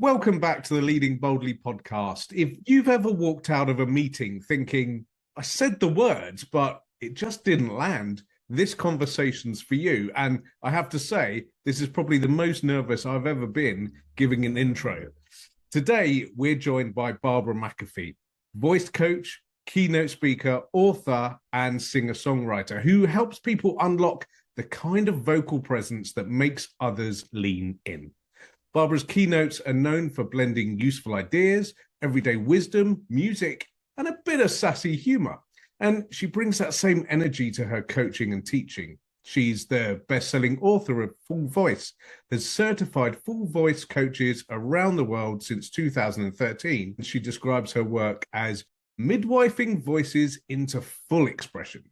Welcome back to the Leading Boldly podcast. If you've ever walked out of a meeting thinking, I said the words, but it just didn't land, this conversation's for you. And I have to say, this is probably the most nervous I've ever been giving an intro. Today, we're joined by Barbara McAfee, voice coach, keynote speaker, author, and singer-songwriter who helps people unlock the kind of vocal presence that makes others lean in. Barbara's keynotes are known for blending useful ideas, everyday wisdom, music, and a bit of sassy humour. And she brings that same energy to her coaching and teaching. She's the best-selling author of Full Voice, has certified full voice coaches around the world since 2013. She describes her work as midwifing voices into full expression.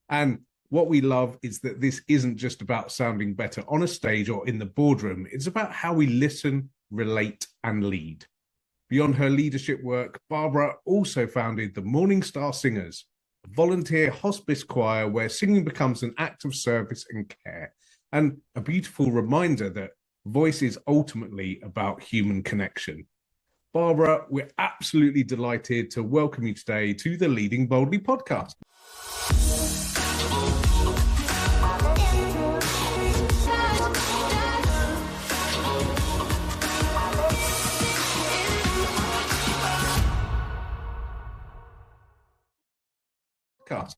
And what we love is that this isn't just about sounding better on a stage or in the boardroom. It's about how we listen, relate, and lead. Beyond her leadership work, Barbara also founded the Morningstar Singers, a volunteer hospice choir where singing becomes an act of service and care, and a beautiful reminder that voice is ultimately about human connection. Barbara, we're absolutely delighted to welcome you today to the Leading Boldly podcast.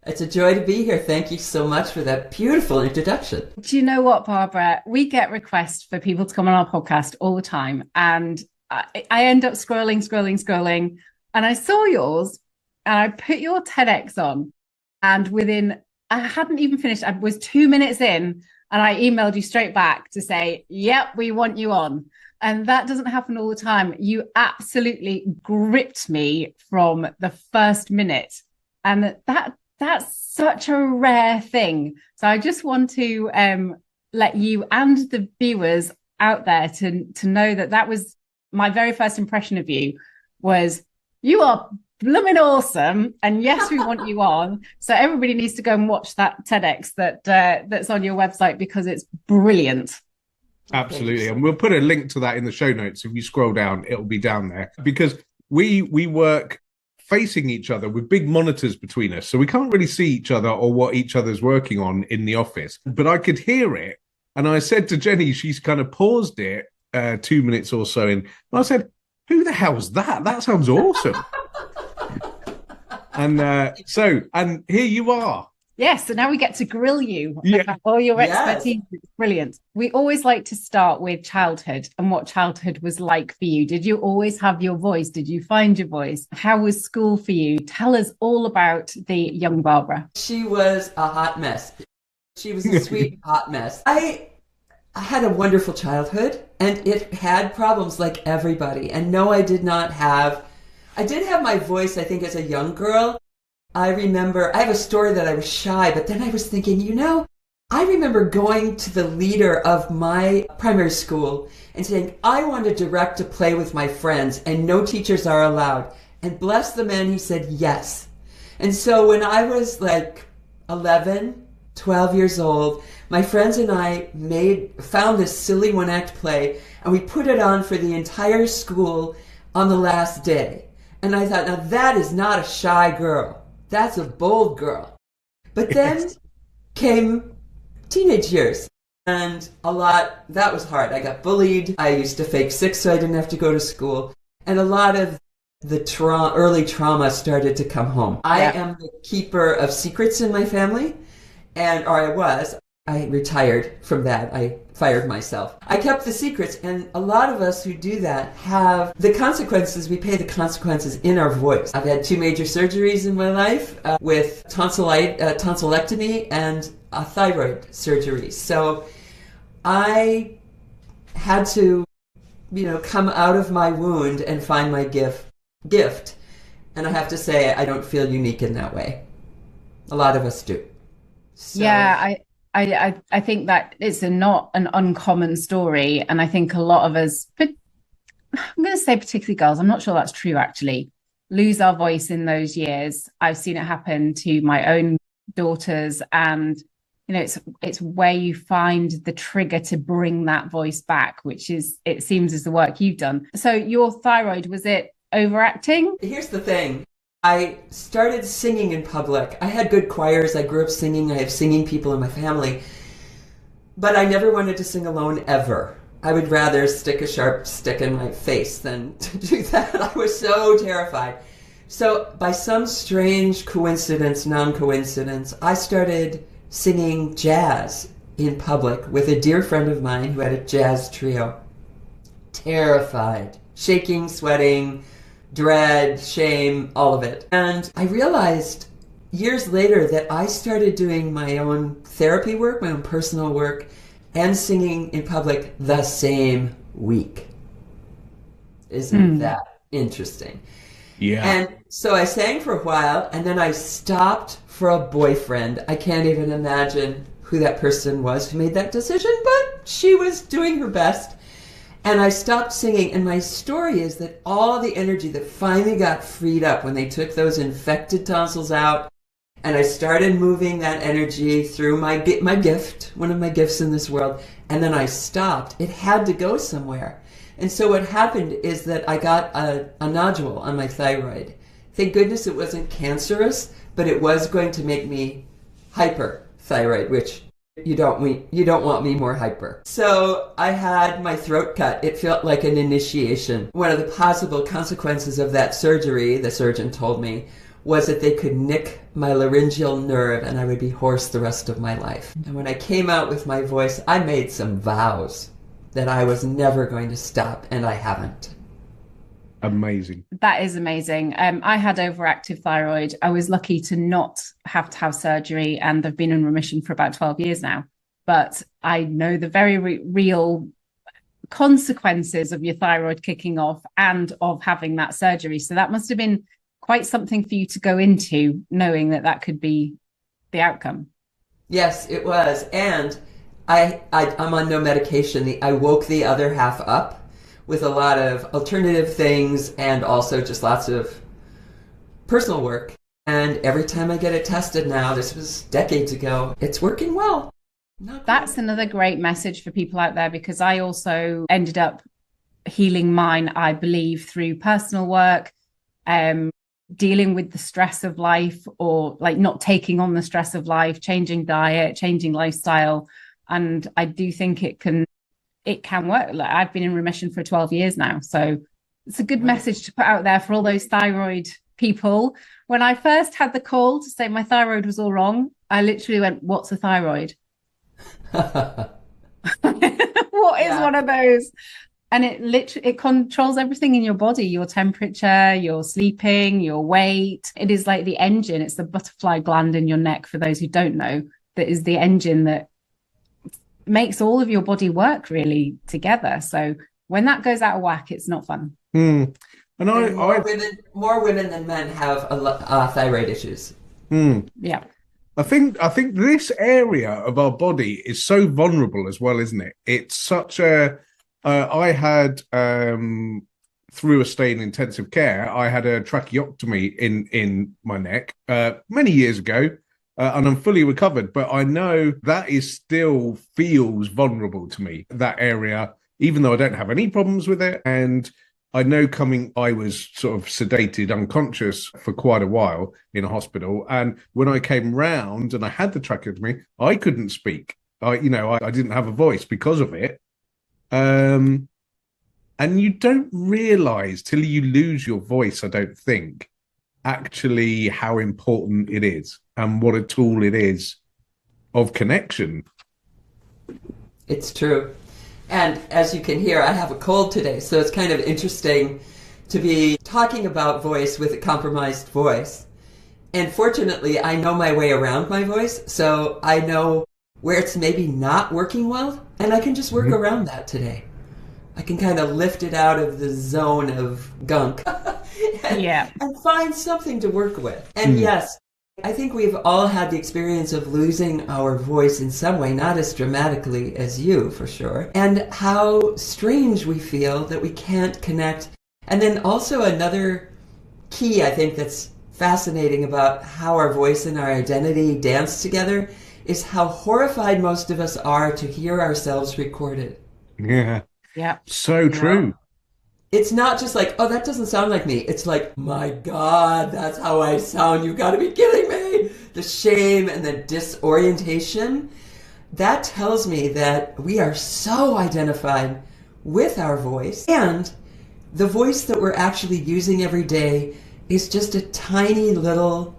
It's a joy to be here. Thank you so much for that beautiful introduction. Do you know what, Barbara? We get requests for people to come on our podcast all the time. And I end up scrolling. And I saw yours and I put your TEDx on. And I hadn't even finished. I was 2 minutes in and I emailed you straight back to say, yep, we want you on. And that doesn't happen all the time. You absolutely gripped me from the first minute. And that's such a rare thing. So I just want to let you and the viewers out there to know that was my very first impression of you was you are blooming awesome. And yes, we want you on. So everybody needs to go and watch that TEDx that's on your website because it's brilliant. Absolutely. And we'll put a link to that in the show notes. If you scroll down, it'll be down there because we work facing each other with big monitors between us. So we can't really see each other or what each other's working on in the office. But I could hear it. And I said to Jenny, she's kind of paused it 2 minutes or so in. And I said, who the hell's that? That sounds awesome. and here you are. Yes, so now we get to grill you about all your expertise. Yes. It's brilliant. We always like to start with childhood and what childhood was like for you. Did you always have your voice? Did you find your voice? How was school for you? Tell us all about the young Barbara. She was a hot mess. She was a sweet hot mess. I had a wonderful childhood and it had problems like everybody. And no, I did have my voice, I think, as a young girl. I remember, I have a story that I was shy, but then I was thinking, I remember going to the leader of my primary school and saying, I want to direct a play with my friends and no teachers are allowed. And bless the man, he said yes. And so when I was like 11, 12 years old, my friends and I found this silly one-act play and we put it on for the entire school on the last day. And I thought, now that is not a shy girl. That's a bold girl. But then came teenage years and that was hard. I got bullied. I used to fake sick so I didn't have to go to school. And a lot of the early trauma started to come home. I am the keeper of secrets in my family, I retired from that. I fired myself. I kept the secrets, and a lot of us who do that have the consequences. We pay the consequences in our voice. I've had 2 major surgeries in my life with tonsillectomy and a thyroid surgery. So I had to, come out of my wound and find my gift. And I have to say, I don't feel unique in that way. A lot of us do. So, yeah, I think that it's not an uncommon story. And I think a lot of us, but I'm going to say particularly girls, I'm not sure that's true actually, lose our voice in those years. I've seen it happen to my own daughters and it's where you find the trigger to bring that voice back, which is, it seems, is the work you've done. So your thyroid, was it overacting? Here's the thing. I started singing in public. I had good choirs. I grew up singing. I have singing people in my family. But I never wanted to sing alone ever. I would rather stick a sharp stick in my face than to do that. I was so terrified. So by some strange coincidence, non-coincidence, I started singing jazz in public with a dear friend of mine who had a jazz trio. Terrified, shaking, sweating, dread, shame, all of it. And I realized years later that I started doing my own therapy work, my own personal work, and singing in public the same week. Isn't that interesting? Yeah. And so I sang for a while, and then I stopped for a boyfriend. I can't even imagine who that person was who made that decision, but she was doing her best. And I stopped singing, and my story is that all the energy that finally got freed up when they took those infected tonsils out, and I started moving that energy through my gift, one of my gifts in this world, and then I stopped. It had to go somewhere. And so what happened is that I got a nodule on my thyroid. Thank goodness it wasn't cancerous, but it was going to make me hyperthyroid, which you don't want me more hyper. So I had my throat cut. It felt like an initiation. One of the possible consequences of that surgery, the surgeon told me, was that they could nick my laryngeal nerve and I would be hoarse the rest of my life. And when I came out with my voice, I made some vows that I was never going to stop, and I haven't. Amazing. That is amazing. I had overactive thyroid. I was lucky to not have to have surgery, and I've been in remission for about 12 years now. But I know the very real consequences of your thyroid kicking off and of having that surgery. So that must have been quite something for you to go into, knowing that that could be the outcome. Yes, it was. And I'm on no medication. I woke the other half up with a lot of alternative things and also just lots of personal work. And every time I get it tested now, this was decades ago, it's working well. That's another great message for people out there, because I also ended up healing mine, I believe, through personal work, dealing with the stress of life, or like not taking on the stress of life, changing diet, changing lifestyle. And I do think it can work. Like, I've been in remission for 12 years now. So it's a good message to put out there for all those thyroid people. When I first had the call to say my thyroid was all wrong, I literally went, "What's a thyroid?" What is one of those? And it controls everything in your body, your temperature, your sleeping, your weight. It is like the engine. It's the butterfly gland in your neck, for those who don't know, that is the engine that makes all of your body work really together. So when that goes out of whack, it's not fun. And more women than men have thyroid issues. Yeah. I think this area of our body is so vulnerable as well, isn't it? It's such a I had through a stay in intensive care, I had a tracheotomy in my neck many years ago. And I'm fully recovered, but I know that still feels vulnerable to me, that area, even though I don't have any problems with it. And I know I was sort of sedated, unconscious for quite a while in a hospital. And when I came round and I had the tracheotomy, I couldn't speak. I didn't have a voice because of it. And you don't realize till you lose your voice, I don't think, actually how important it is and what a tool it is of connection. It's true. And as you can hear, I have a cold today, so it's kind of interesting to be talking about voice with a compromised voice. And fortunately, I know my way around my voice, so I know where it's maybe not working well, and I can just work around that today. I can kind of lift it out of the zone of gunk and find something to work with. And yes, I think we've all had the experience of losing our voice in some way, not as dramatically as you, for sure, and how strange we feel that we can't connect. And then also another key, I think, that's fascinating about how our voice and our identity dance together is how horrified most of us are to hear ourselves recorded. Yeah. Yeah. So true. It's not just like, oh, that doesn't sound like me. It's like, my God, that's how I sound. You've got to be kidding me. The shame and the disorientation, that tells me that we are so identified with our voice, and the voice that we're actually using every day is just a tiny little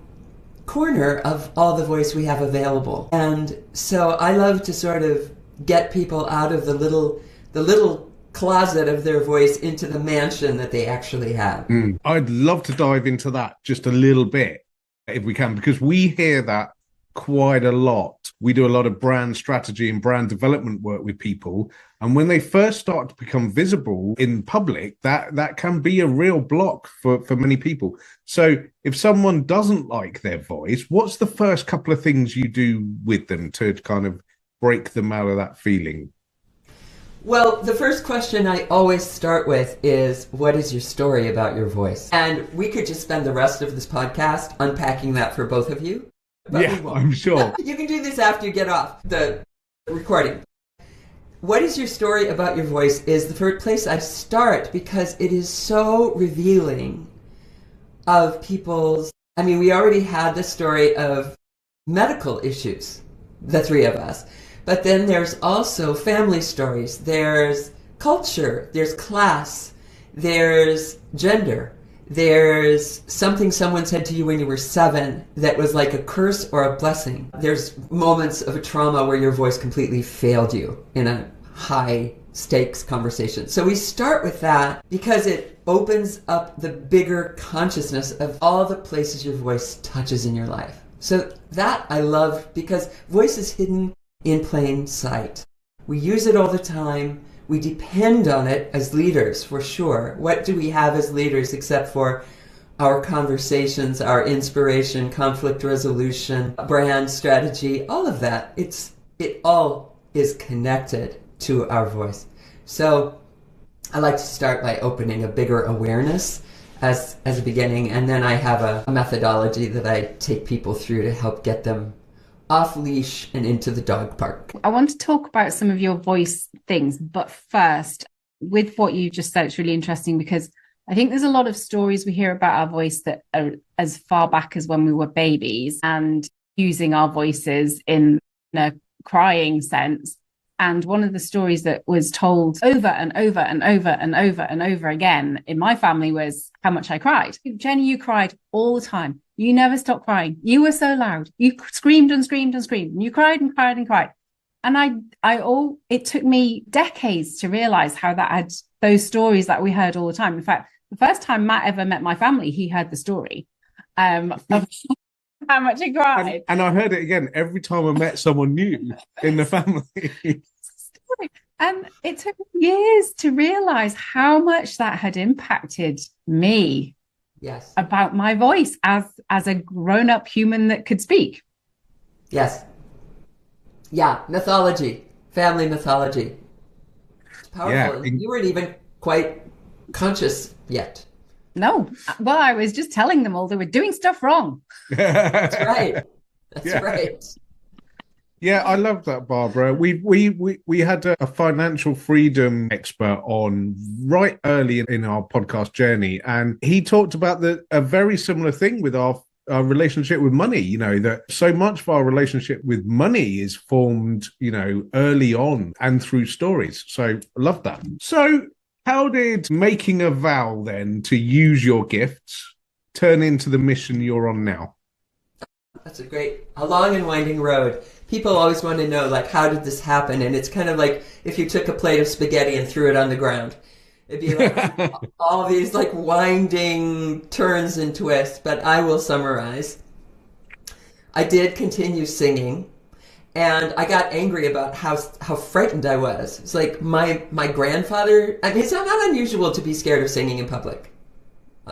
corner of all the voice we have available. And so I love to sort of get people out of the little closet of their voice into the mansion that they actually have. I'd love to dive into that just a little bit if we can, because we hear that quite a lot. We do a lot of brand strategy and brand development work with people, and when they first start to become visible in public, that can be a real block for many people. So if someone doesn't like their voice, what's the first couple of things you do with them to kind of break them out of that feeling? Well, the first question I always start with is, what is your story about your voice? And we could just spend the rest of this podcast unpacking that for both of you. But yeah, I'm sure. You can do this after you get off the recording. What is your story about your voice is the first place I start, because it is so revealing of people's... I mean, we already had the story of medical issues, the three of us. But then there's also family stories. There's culture. There's class. There's gender. There's something someone said to you when you were 7 that was like a curse or a blessing. There's moments of a trauma where your voice completely failed you in a high stakes conversation. So we start with that because it opens up the bigger consciousness of all the places your voice touches in your life. So that I love, because voice is hidden in plain sight. We use it all the time. We depend on it as leaders, for sure. What do we have as leaders except for our conversations, our inspiration, conflict resolution, brand strategy, all of that? It all is connected to our voice. So I like to start by opening a bigger awareness as a beginning, and then I have a methodology that I take people through to help get them off leash and into the dog park. I want to talk about some of your voice things, but first, with what you just said, it's really interesting because I think there's a lot of stories we hear about our voice that are as far back as when we were babies and using our voices in a crying sense. And one of the stories that was told over and over and over and over and over again in my family was how much I cried. Jenny, you cried all the time. You never stopped crying. You were so loud. You screamed and screamed and screamed. And you cried and cried and cried. And it took me decades to realize how that had those stories that we heard all the time. In fact, the first time Matt ever met my family, he heard the story of how much I cried. And I heard it again every time I met someone new in the family. And it took years to realize how much that had impacted me. Yes. About my voice as a grown-up human that could speak. Yes. Yeah, mythology, family mythology. It's powerful. Yeah. You weren't even quite conscious yet. No. Well, I was just telling them all they were doing stuff wrong. That's right. That's right. Yeah, I love that, Barbara. We had a financial freedom expert on right early in our podcast journey, and he talked about a very similar thing with our relationship with money. You know, that so much of our relationship with money is formed, early on and through stories. So I love that. So how did making a vow then to use your gifts turn into the mission you're on now? That's a long and winding road. People always want to know, like, how did this happen? And it's kind of like if you took a plate of spaghetti and threw it on the ground. It'd be like all these like winding turns and twists, but I will summarize. I did continue singing, and I got angry about how frightened I was. It's like my grandfather, I mean, it's not unusual to be scared of singing in public.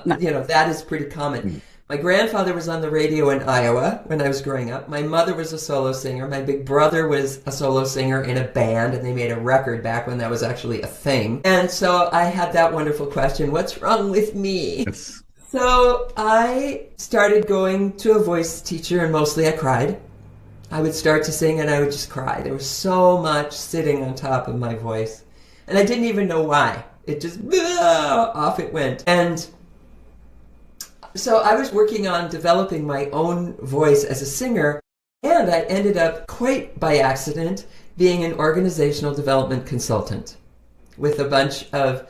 No. That is pretty common. My grandfather was on the radio in Iowa when I was growing up. My mother was a solo singer. My big brother was a solo singer in a band, and they made a record back when that was actually a thing. And so I had that wonderful question, what's wrong with me? Yes. So I started going to a voice teacher, and mostly I cried. I would start to sing and I would just cry. There was so much sitting on top of my voice. And I didn't even know why. It just, off it went. And so I was working on developing my own voice as a singer, and I ended up, quite by accident, being an organizational development consultant with a bunch of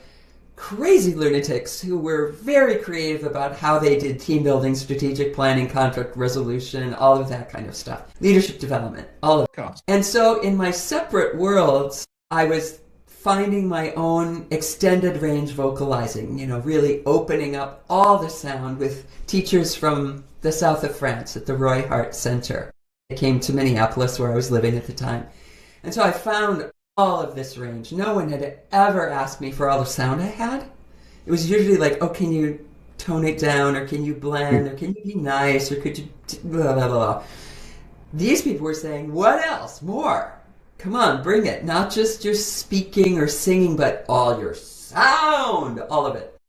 crazy lunatics who were very creative about how they did team building, strategic planning, conflict resolution, all of that kind of stuff. Leadership development, all of it. And so in my separate worlds, I was finding my own extended range vocalizing, really opening up all the sound with teachers from the south of France at the Roy Hart Center. I came to Minneapolis where I was living at the time. And so I found all of this range. No one had ever asked me for all the sound I had. It was usually like, oh, can you tone it down, or can you blend, or can you be nice, or could you blah, blah, blah. These people were saying, what else? More. Come on, bring it. Not just your speaking or singing, but all your sound, all of it.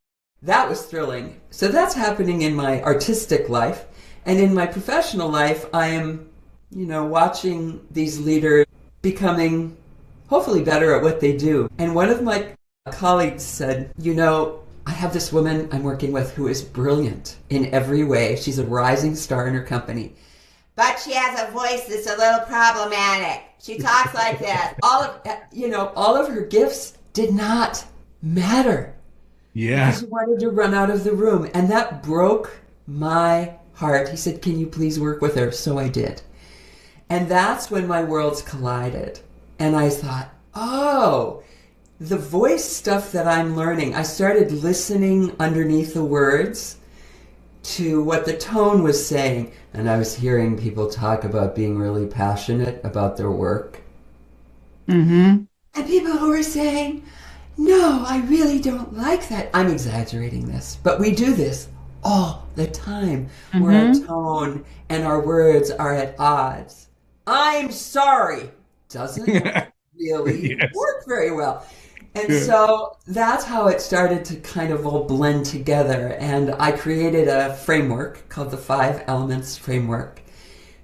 That was thrilling. So that's happening in my artistic life. And in my professional life, I am, watching these leaders becoming hopefully better at what they do. And one of my colleagues said, I have this woman I'm working with who is brilliant in every way. She's a rising star in her company. But she has a voice that's a little problematic. She talks like this. All of her gifts did not matter. Yeah. She wanted to run out of the room. And that broke my heart. He said, can you please work with her? So I did. And that's when my worlds collided. And I thought, oh, the voice stuff that I'm learning, I started listening underneath the words to what the tone was saying. And I was hearing people talk about being really passionate about their work. Mm-hmm. And people who were saying, no, I really don't like that. I'm exaggerating this, but we do this all the time. Mm-hmm. Where our tone and our words are at odds. I'm sorry. Doesn't really work very well. And so that's how it started to kind of all blend together. And I created a framework called the 5 Elements Framework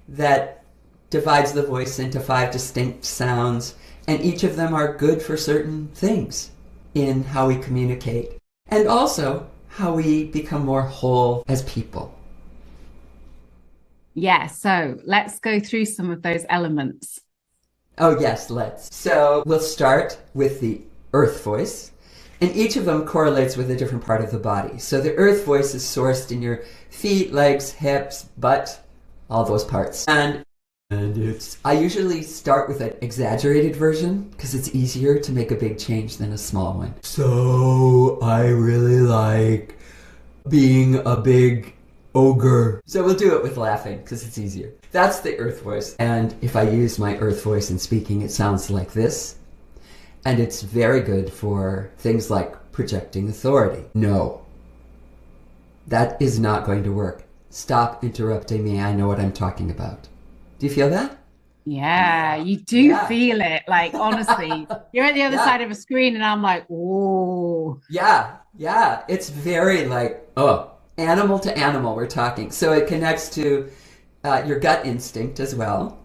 that divides the voice into 5 distinct sounds. And each of them are good for certain things in how we communicate. And also how we become more whole as people. Yeah, so let's go through some of those elements. Oh, yes, let's. So we'll start with the earth voice, and each of them correlates with a different part of the body. So the earth voice is sourced in your feet, legs, hips, butt, all those parts. And I usually start with an exaggerated version because it's easier to make a big change than a small one. So I really like being a big ogre. So we'll do it with laughing because it's easier. That's the earth voice. And if I use my earth voice in speaking, it sounds like this. And it's very good for things like projecting authority. No, that is not going to work. Stop interrupting me. I know what I'm talking about. Do you feel that? Yeah, you do feel it. Like, honestly, you're at the other side of a screen and I'm like, oh. Yeah. It's very like, animal to animal we're talking. So it connects to your gut instinct as well.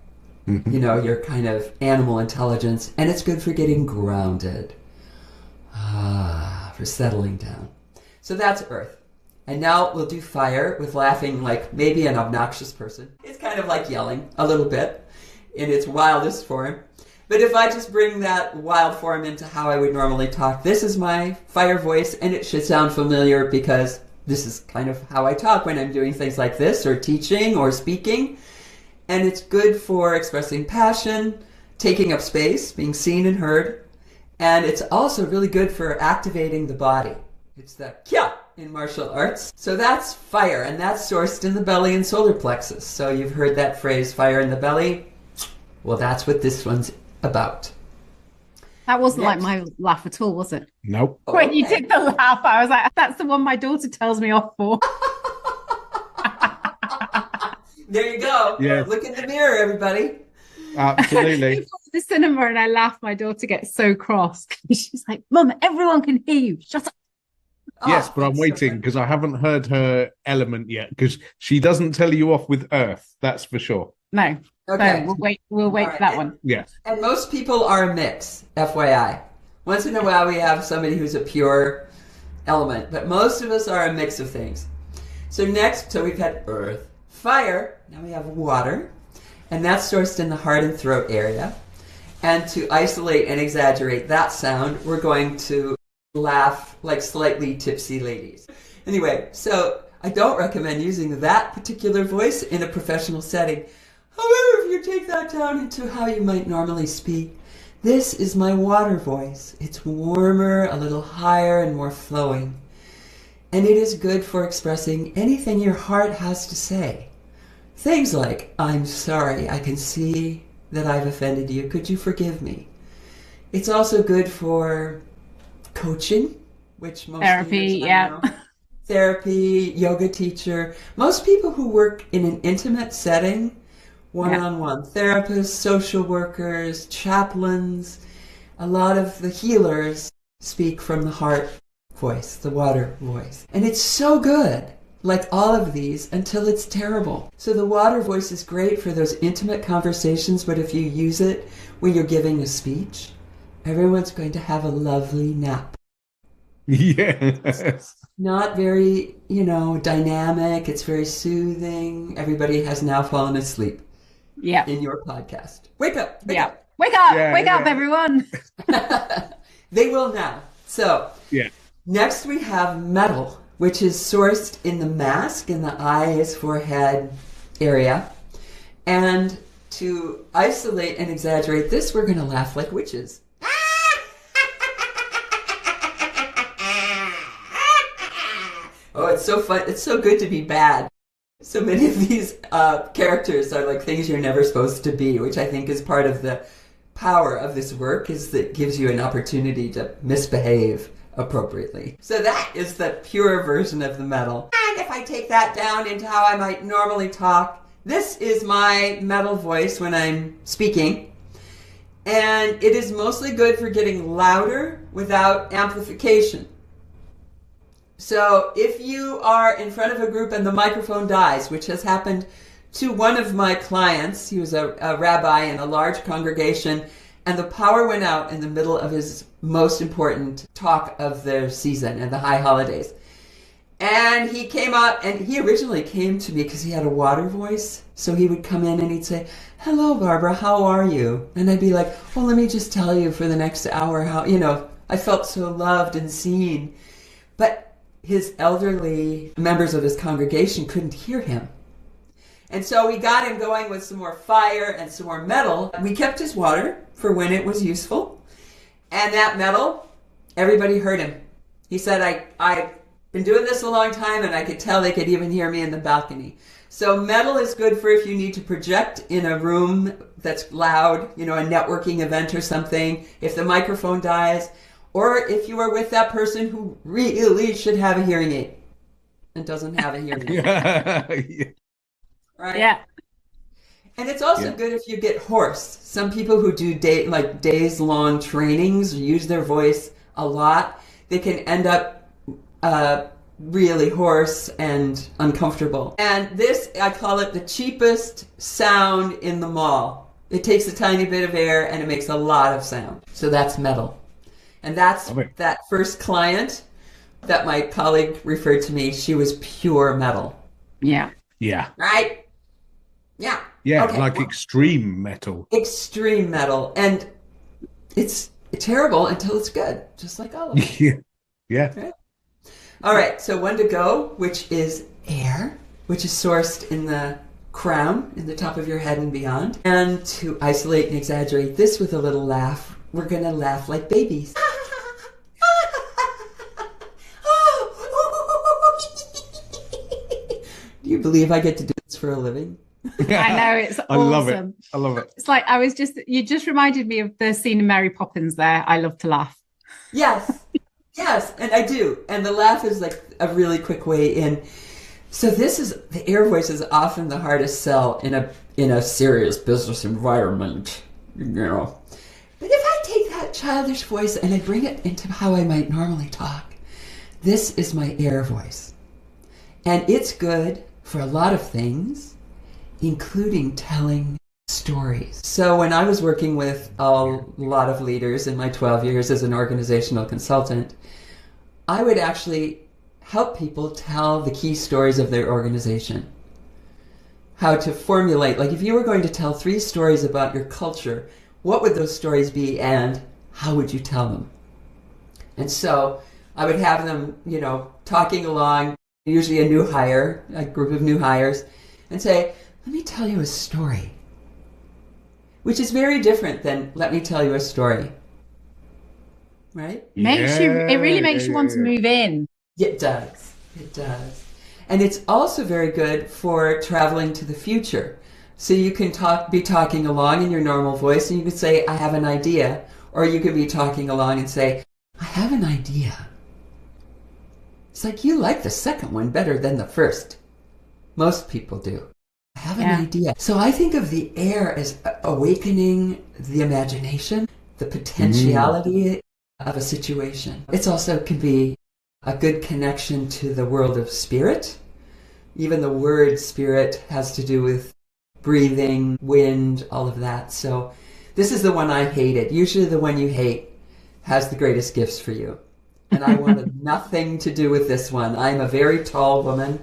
Mm-hmm. Your kind of animal intelligence. And it's good for getting grounded. For settling down. So that's earth. And now we'll do fire with laughing like maybe an obnoxious person. It's kind of like yelling a little bit in its wildest form. But if I just bring that wild form into how I would normally talk, this is my fire voice, and it should sound familiar because this is kind of how I talk when I'm doing things like this or teaching or speaking. And it's good for expressing passion, taking up space, being seen and heard. And it's also really good for activating the body. It's the kya in martial arts. So that's fire, and that's sourced in the belly and solar plexus. So you've heard that phrase, fire in the belly. Well, that's what this one's about. That wasn't like my laugh at all, was it? Nope. When you did the laugh, I was like, that's the one my daughter tells me off for. There you go. Yeah. Look in the mirror, everybody. Absolutely. If I was at the cinema and I laugh, my daughter gets so cross. She's like, Mum, everyone can hear you. Shut up. Yes, but I'm waiting because I haven't heard her element yet, because she doesn't tell you off with earth, that's for sure. No. Okay. So we'll wait All for that right. one. Yes. And most people are a mix, FYI. Once in a while we have somebody who's a pure element, but most of us are a mix of things. So we've had earth, fire, now we have water, and that's sourced in the heart and throat area. And to isolate and exaggerate that sound, we're going to laugh like slightly tipsy ladies. Anyway, so I don't recommend using that particular voice in a professional setting. However, if you take that down into how you might normally speak, this is my water voice. It's warmer, a little higher, and more flowing. And it is good for expressing anything your heart has to say. Things like, I'm sorry, I can see that I've offended you. Could you forgive me? It's also good for coaching, which most Therapy, know. Therapy, yoga teacher. Most people who work in an intimate setting, one-on-one, therapists, social workers, chaplains, a lot of the healers speak from the heart voice, the water voice. And it's so good, like all of these, until it's terrible. So the water voice is great for those intimate conversations, but if you use it when you're giving a speech, everyone's going to have a lovely nap. Yes. Not very, dynamic. It's very soothing. Everybody has now fallen asleep. Yeah. In your podcast. Wake up. Wake up, everyone. They will now. So, yeah. Next we have metal, which is sourced in the mask, in the eyes, forehead area. And to isolate and exaggerate this, we're going to laugh like witches. Oh, it's so fun. It's so good to be bad. So many of these characters are like things you're never supposed to be, which I think is part of the power of this work, is that it gives you an opportunity to misbehave appropriately. So that is the pure version of the metal. And if I take that down into how I might normally talk, this is my metal voice when I'm speaking. And it is mostly good for getting louder without amplification. So if you are in front of a group and the microphone dies, which has happened to one of my clients, he was a rabbi in a large congregation, and the power went out in the middle of his most important talk of the season and the high holidays. And he came up, and he originally came to me because he had a water voice. So he would come in and he'd say, "Hello, Barbara, how are you?" And I'd be like, "Well, let me just tell you for the next hour how," I felt so loved and seen. But his elderly members of his congregation couldn't hear him. And so we got him going with some more fire and some more metal. We kept his water for when it was useful. And that metal, everybody heard him. He said, I've been doing this a long time, and I could tell they could even hear me in the balcony. So metal is good for if you need to project in a room that's loud, a networking event or something, if the microphone dies, or if you are with that person who really should have a hearing aid and doesn't have a hearing aid. Yeah. Right? Yeah. And it's also good if you get hoarse. Some people who do days-long trainings, use their voice a lot, they can end up really hoarse and uncomfortable. And this, I call it the cheapest sound in the mall. It takes a tiny bit of air and it makes a lot of sound. So that's metal. And that's that first client that my colleague referred to me. She was pure metal. Yeah. Yeah. Right? Yeah. Yeah, okay. like extreme metal. Extreme metal. And it's terrible until it's good, just like all of it. Yeah. Right? All right, so one to go, which is air, which is sourced in the crown, in the top of your head and beyond. And to isolate and exaggerate this with a little laugh, we're going to laugh like babies. Do you believe I get to do this for a living? I know, it's awesome. I love it. It's like you just reminded me of the scene in Mary Poppins there. I love to laugh. Yes, and I do. And the laugh is like a really quick way in. So the air voice is often the hardest sell in a serious business environment, But if I take that childish voice and I bring it into how I might normally talk, this is my air voice. And it's good for a lot of things, including telling stories. So when I was working with a lot of leaders in my 12 years as an organizational consultant, I would actually help people tell the key stories of their organization. How to formulate, like if you were going to tell 3 stories about your culture, what would those stories be and how would you tell them? And so I would have them, talking along, usually a new hire, a group of new hires, and say, let me tell you a story. Which is very different than let me tell you a story. Right? It really makes you want to move in. It does. It does. And it's also very good for traveling to the future. So you can be talking along in your normal voice and you could say, I have an idea. Or you could be talking along and say, I have an idea. It's like you like the second one better than the first. Most people do. I have an idea. So I think of the air as awakening the imagination, the potentiality of a situation. It also can be a good connection to the world of spirit. Even the word spirit has to do with breathing, wind, all of that. So this is the one I hated. Usually the one you hate has the greatest gifts for you. And I wanted nothing to do with this one. I'm a very tall woman.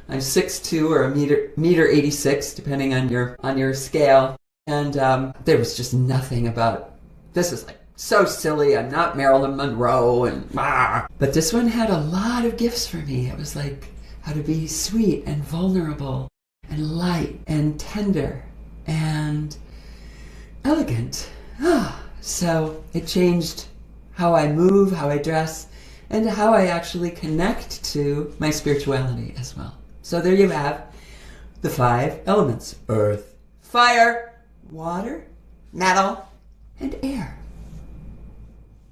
I'm 6'2" or a meter 86, depending on your scale. And there was just nothing about, this is like so silly. I'm not Marilyn Monroe But this one had a lot of gifts for me. It was like how to be sweet and vulnerable and light and tender and elegant. So it changed how I move, how I dress, and how I actually connect to my spirituality as well. So there you have the 5 elements: earth, fire, water, metal, and air.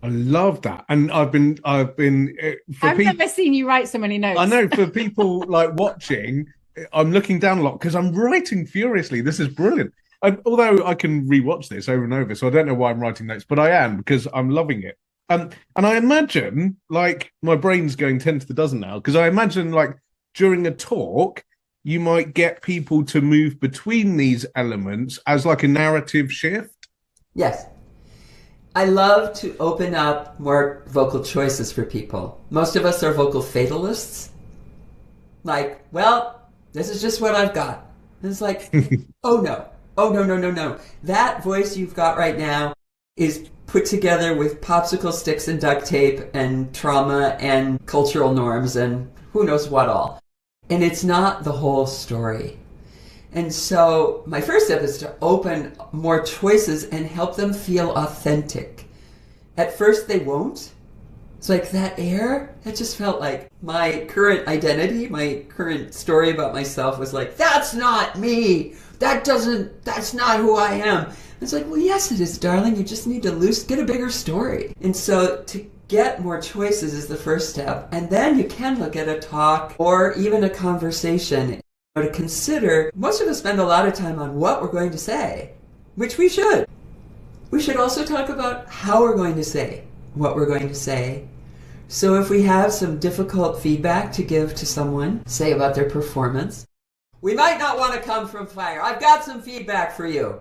I love that. And I've been I've never seen you write so many notes. I know, for people like watching, I'm looking down a lot because I'm writing furiously. This is brilliant. Although I can rewatch this over and over, so I don't know why I'm writing notes, but I am, because I'm loving it. And I imagine, like, my brain's going 10 to the dozen now, because I imagine, like, during a talk, you might get people to move between these elements as like a narrative shift. Yes. I love to open up more vocal choices for people. Most of us are vocal fatalists. Like, well, this is just what I've got. And it's like, oh no. Oh, no. That voice you've got right now is put together with popsicle sticks and duct tape and trauma and cultural norms and who knows what all. And it's not the whole story. And so my first step is to open more choices and help them feel authentic. At first they won't. It's like that air, it just felt like my current identity, my current story about myself was like, that's not me. That's not who I am. It's like, well, yes, it is, darling. You just need to get a bigger story. And so to get more choices is the first step. And then you can look at a talk or even a conversation to consider. Most of us spend a lot of time on what we're going to say, which we should. We should also talk about how we're going to say what we're going to say. So if we have some difficult feedback to give to someone, say about their performance, we might not want to come from fire. I've got some feedback for you.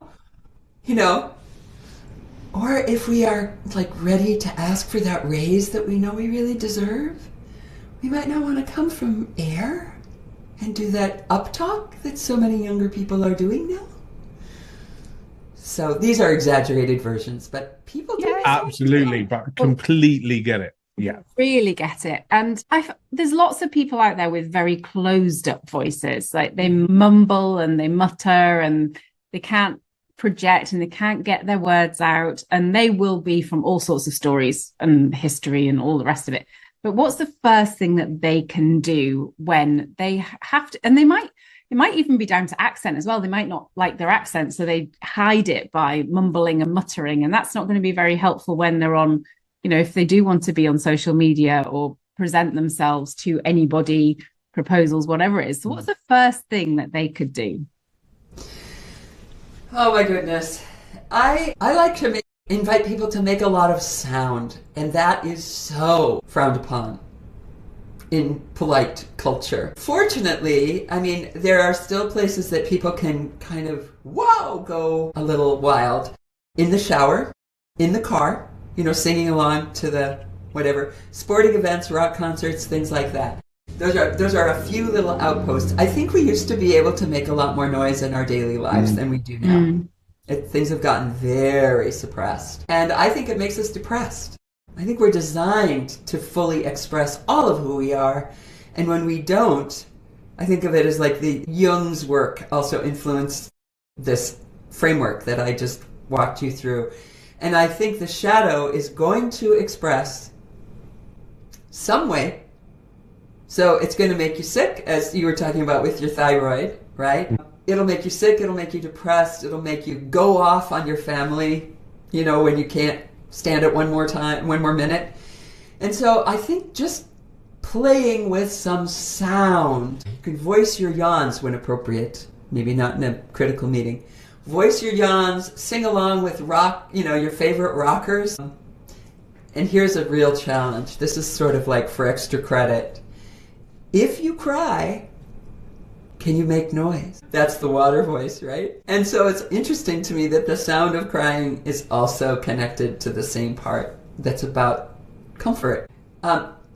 Or if we are like ready to ask for that raise that we know we really deserve, we might not want to come from air and do that up talk that so many younger people are doing now. So these are exaggerated versions, but people do. Absolutely, but completely get it. Yeah. Really get it. And there's lots of people out there with very closed up voices. Like they mumble and they mutter and they can't project and they can't get their words out. And they will be from all sorts of stories and history and all the rest of it. But what's the first thing that they can do when they have to, and it might even be down to accent as well. They might not like their accent, so they hide it by mumbling and muttering. And that's not going to be very helpful when they're on, if they do want to be on social media or present themselves to anybody, proposals, whatever it is. So what's the first thing that they could do? Oh my goodness. I like to invite people to make a lot of sound, and that is so frowned upon. in polite culture. Fortunately, I mean, there are still places that people can kind of, go a little wild. In the shower, in the car, singing along to the whatever, sporting events, rock concerts, things like that. Those are a few little outposts. I think we used to be able to make a lot more noise in our daily lives than we do now. Things have gotten very suppressed. And I think it makes us depressed. I think we're designed to fully express all of who we are. And when we don't, I think of it as like the Jung's work also influenced this framework that I just walked you through. And I think the shadow is going to express some way. So it's going to make you sick, as you were talking about with your thyroid, right? It'll make you sick, it'll make you depressed, it'll make you go off on your family, when you can't stand it one more minute. And so I think just playing with some sound. You can voice your yawns when appropriate, maybe not in a critical meeting. Voice your yawns, sing along with rock, your favorite rockers. And here's a real challenge. This is sort of like for extra credit. If you cry, can you make noise? That's the water voice, right? And so it's interesting to me that the sound of crying is also connected to the same part that's about comfort.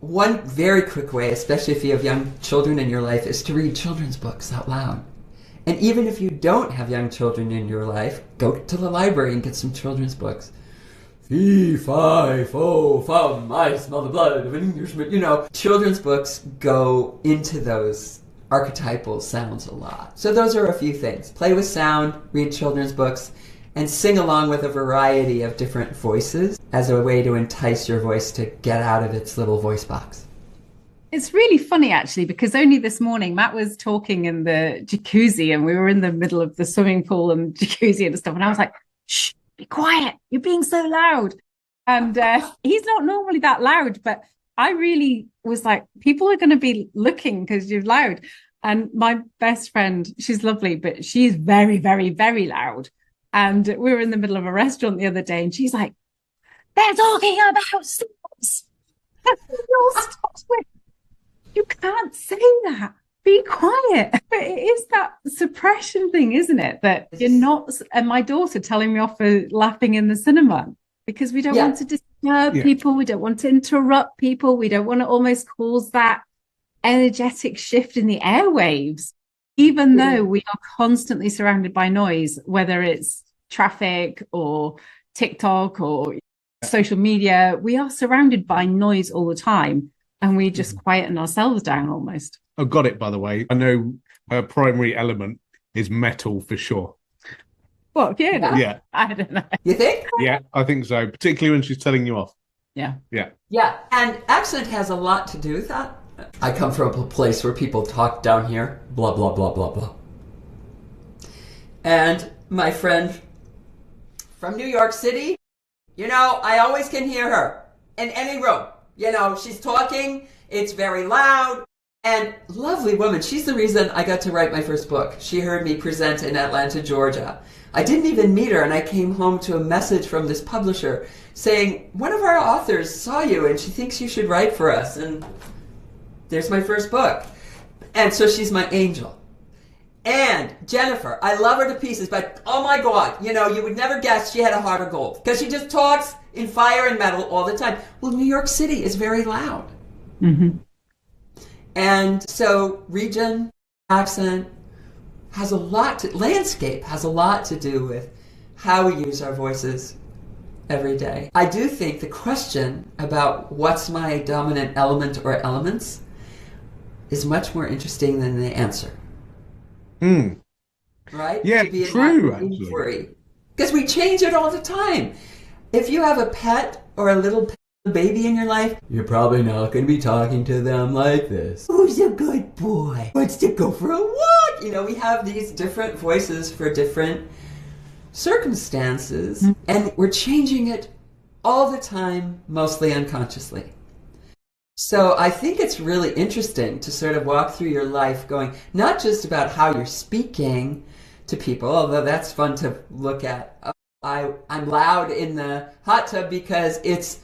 One very quick way, especially if you have young children in your life, is to read children's books out loud. And even if you don't have young children in your life, go to the library and get some children's books. Fee, fi, fo, fum, I smell the blood of an Englishman. Children's books go into those archetypal sounds a lot. So those are a few things. Play with sound, read children's books, and sing along with a variety of different voices as a way to entice your voice to get out of its little voice box. It's really funny, actually, because only this morning Matt was talking in the jacuzzi and we were in the middle of the swimming pool and jacuzzi and stuff. And I was like, shh, be quiet. You're being so loud. And he's not normally that loud, but I really was like, people are going to be looking because you're loud. And my best friend, she's lovely, but she's very, very, very loud. And we were in the middle of a restaurant the other day and she's like, they're talking about sex. You can't say that. Be quiet. But it is that suppression thing, isn't it? That you're not, and my daughter telling me off for laughing in the cinema because we don't want to disturb people. We don't want to interrupt people. We don't want to almost cause that energetic shift in the airwaves, even though we are constantly surrounded by noise, whether it's traffic or TikTok or social media, we are surrounded by noise all the time. And we just quieten ourselves down almost. I've got it, by the way. I know her primary element is metal for sure. What, Fiona? Yeah. I don't know. You think? Yeah, I think so. Particularly when she's telling you off. Yeah. Yeah. Yeah. And accent has a lot to do with that. I come from a place where people talk down here, blah, blah, blah, blah, blah. And my friend from New York City, I always can hear her in any room. She's talking, it's very loud, and lovely woman. She's the reason I got to write my first book. She heard me present in Atlanta, Georgia. I didn't even meet her, and I came home to a message from this publisher saying, one of our authors saw you, and she thinks you should write for us, and there's my first book. And so she's my angel. And Jennifer, I love her to pieces, but oh my God, you would never guess she had a heart of gold, because she just talks in fire and metal all the time. Well, New York City is very loud. Mm-hmm. And so region, accent has a lot to, landscape has a lot to do with how we use our voices every day. I do think the question about what's my dominant element or elements is much more interesting than the answer. Right? Yeah, true, actually. Because we change it all the time. If you have a pet or a little baby in your life, you're probably not going to be talking to them like this. Who's a good boy? Wants to go for a walk? We have these different voices for different circumstances, and we're changing it all the time, mostly unconsciously. So I think it's really interesting to sort of walk through your life going, not just about how you're speaking to people, although that's fun to look at. I'm loud in the hot tub because it's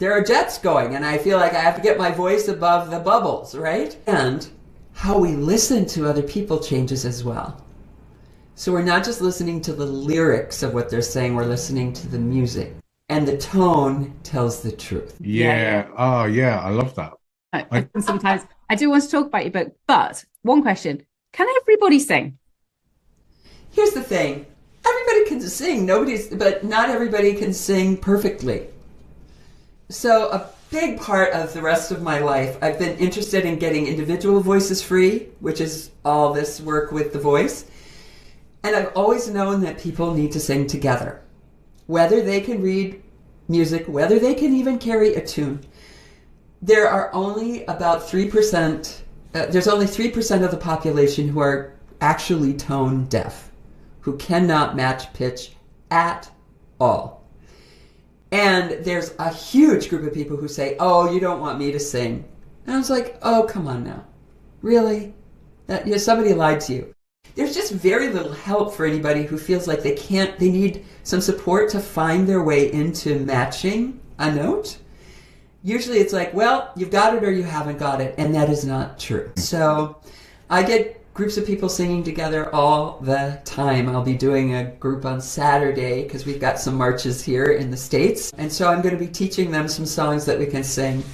there are jets going, and I feel like I have to get my voice above the bubbles, right? And how we listen to other people changes as well. So we're not just listening to the lyrics of what they're saying, we're listening to the music. And the tone tells the truth. Yeah. Oh, yeah. I love that. I sometimes I do want to talk about your book, but one question: can everybody sing? Here's the thing: everybody can sing. But not everybody can sing perfectly. So a big part of the rest of my life, I've been interested in getting individual voices free, which is all this work with the voice. And I've always known that people need to sing together, whether they can read music, whether they can even carry a tune. There are only about 3%, there's only 3% of the population who are actually tone deaf, who cannot match pitch at all. And there's a huge group of people who say, oh, you don't want me to sing. And I was like, oh, come on now. Really? Somebody lied to you. There's just very little help for anybody who feels like they need some support to find their way into matching a note. Usually it's like, well, you've got it or you haven't got it. And that is not true. So I get groups of people singing together all the time. I'll be doing a group on Saturday because we've got some marches here in the States. And so I'm going to be teaching them some songs that we can sing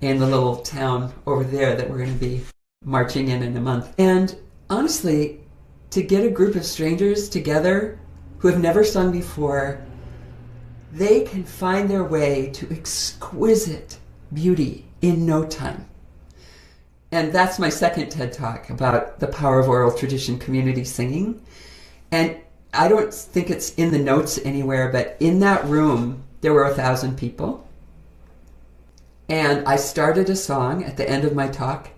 in the little town over there that we're going to be marching in a month. And honestly, to get a group of strangers together who have never sung before, they can find their way to exquisite beauty in no time. And that's my second TED Talk about the power of oral tradition community singing. And I don't think it's in the notes anywhere, but in that room, there were 1,000 people. And I started a song at the end of my talk,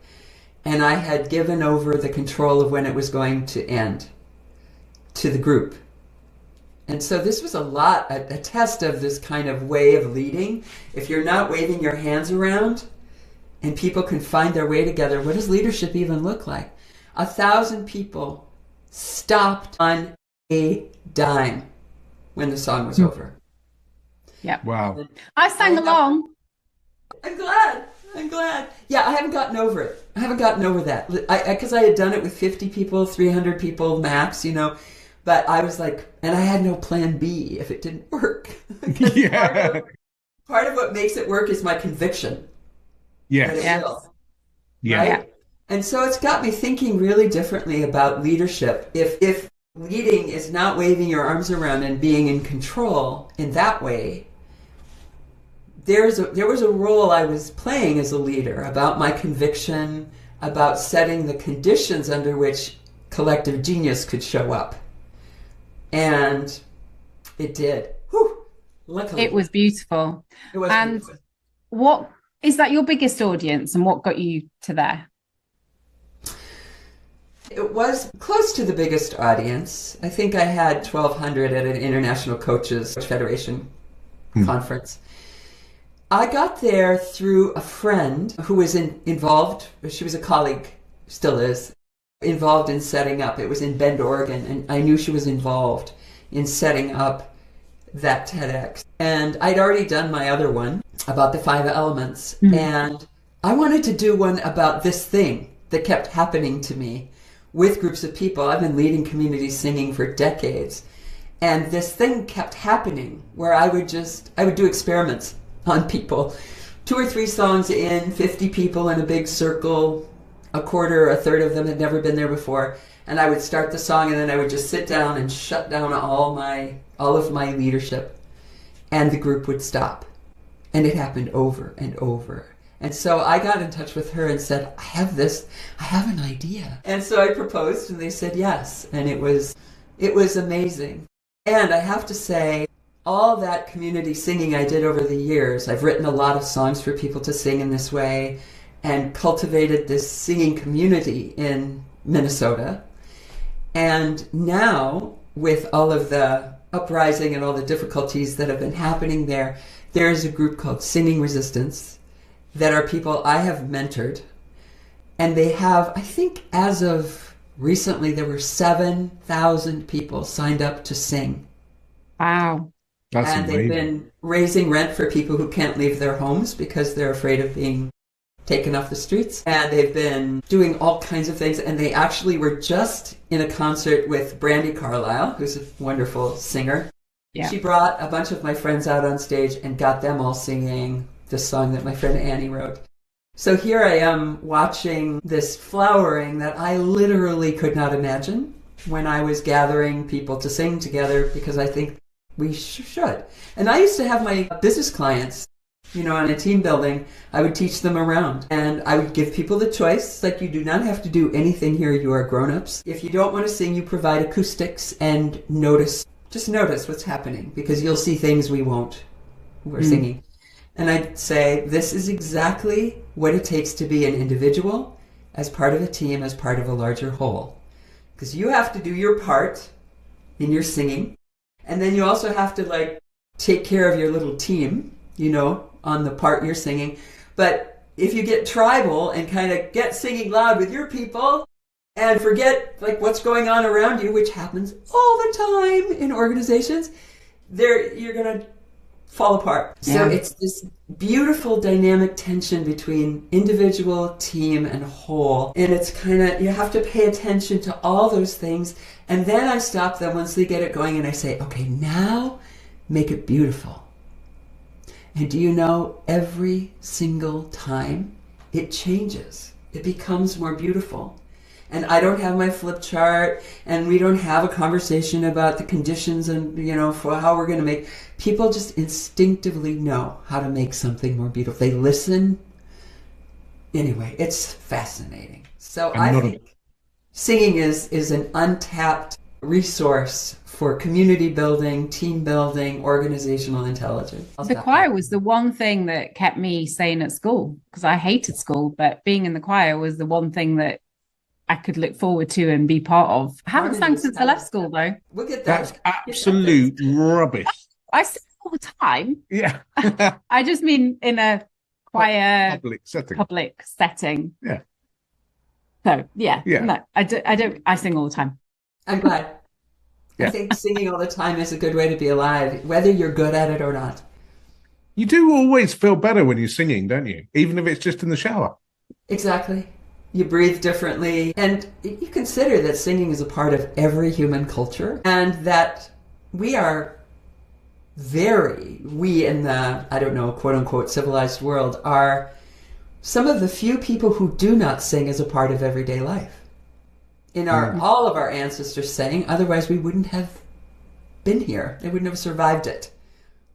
and I had given over the control of when it was going to end to the group. And so this was a test of this kind of way of leading. If you're not waving your hands around, and people can find their way together, what does leadership even look like? 1,000 people stopped on a dime when the song was over. Yeah. Wow. I sang along. I'm glad. Yeah, I haven't gotten over it. I haven't gotten over that. Because I had done it with 50 people, 300 people max, But I was like, and I had no plan B if it didn't work. Yeah. Part of what makes it work is my conviction. Yes. That it will. Yeah. Right? Yeah. And so it's got me thinking really differently about leadership. If leading is not waving your arms around and being in control in that way, there was a role I was playing as a leader about my conviction, about setting the conditions under which collective genius could show up. And it did. Whew. Luckily. It was beautiful. It was and beautiful. What is that your biggest audience, and what got you to there? It was close to the biggest audience. I think I had 1,200 at an International Coaches Federation conference. I got there through a friend who was involved. She was a colleague, still is, involved in setting up. It was in Bend, Oregon, and I knew she was involved in setting up that TEDx. And I'd already done my other one about the 5 elements. And I wanted to do one about this thing that kept happening to me with groups of people. I've been leading community singing for decades. And this thing kept happening where I would do experiments on people. 2 or 3 songs in, 50 people in a big circle, a quarter, a third of them had never been there before. And I would start the song, and then I would just sit down and shut down all of my leadership, and the group would stop. And it happened over and over. And so I got in touch with her and said, I have an idea. And so I proposed, and they said yes. And it was amazing. And I have to say, all that community singing I did over the years, I've written a lot of songs for people to sing in this way, and cultivated this singing community in Minnesota. And now, with all of the uprising and all the difficulties that have been happening there, there's a group called Singing Resistance that are people I have mentored. And they have, I think as of recently, there were 7,000 people signed up to sing. Wow. That's and they've amazing. been raising rent for people who can't leave their homes because they're afraid of being taken off the streets. And they've been doing all kinds of things. And they actually were just in a concert with Brandi Carlile, who's a wonderful singer. Yeah. She brought a bunch of my friends out on stage and got them all singing this song that my friend Annie wrote. So here I am watching this flowering that I literally could not imagine when I was gathering people to sing together, because I think we should. And I used to have my business clients, on a team building, I would teach them around and I would give people the choice. Like, you do not have to do anything here. You are grown-ups. If you don't want to sing, you provide acoustics and just notice what's happening, because you'll see things we won't. We're singing. And I'd say, this is exactly what it takes to be an individual, as part of a team, as part of a larger whole. Because you have to do your part in your singing. And then you also have to take care of your little team, on the part you're singing. But if you get tribal and kind of get singing loud with your people and forget what's going on around you, which happens all the time in organizations, you're going to fall apart. Yeah. So it's this beautiful dynamic tension between individual, team, and whole. And it's you have to pay attention to all those things. And then I stop them once they get it going and I say, okay, now make it beautiful. And do you know, every single time it changes. It becomes more beautiful. And I don't have my flip chart, and we don't have a conversation about the conditions and, for how we're going to make. People just instinctively know how to make something more beautiful. They listen. Anyway, it's fascinating. So I think singing is an untapped resource for community building, team building, organizational intelligence. The choir was the one thing that kept me sane at school, because I hated school, but being in the choir was the one thing that I could look forward to and be part of. I haven't sang since I left school, though. Look at that. That's absolute rubbish. I sing all the time. Yeah. I just mean in a choir public setting. Yeah. So, yeah. No, I don't. I sing all the time. I'm glad. Yeah. I think singing all the time is a good way to be alive, whether you're good at it or not. You do always feel better when you're singing, don't you? Even if it's just in the shower. Exactly. You breathe differently. And you consider that singing is a part of every human culture, and that we in the, quote unquote, civilized world, are some of the few people who do not sing as a part of everyday life. All of our ancestors sang, otherwise we wouldn't have been here. They wouldn't have survived it.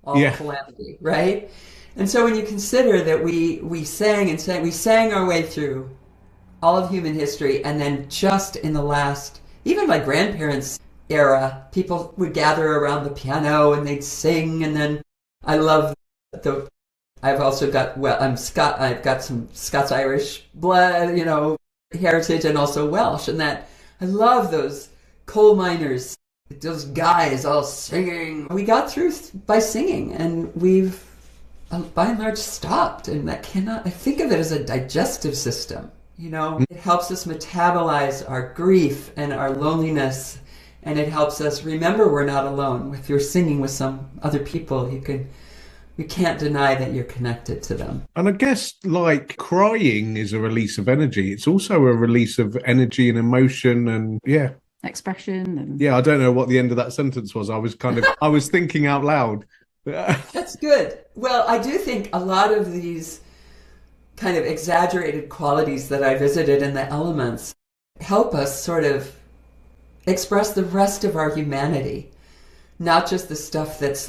All the calamity, right? And so when you consider that we sang and sang, we sang our way through all of human history, and then just in the last, even my grandparents' era, people would gather around the piano and they'd sing, and then I've also got, I've got some Scots-Irish blood, heritage, and also Welsh, and that I love those coal miners, those guys all singing. We got through by singing, and we've by and large stopped, and I think of it as a digestive system. It helps us metabolize our grief and our loneliness, and it helps us remember we're not alone. If you're singing with some other people, you can't deny that you're connected to them. And I guess crying is a release of energy. It's also a release of energy and emotion and expression. And... I don't know what the end of that sentence was. I was thinking out loud. That's good. Well, I do think a lot of these kind of exaggerated qualities that I visited in the elements help us sort of express the rest of our humanity, not just the stuff that's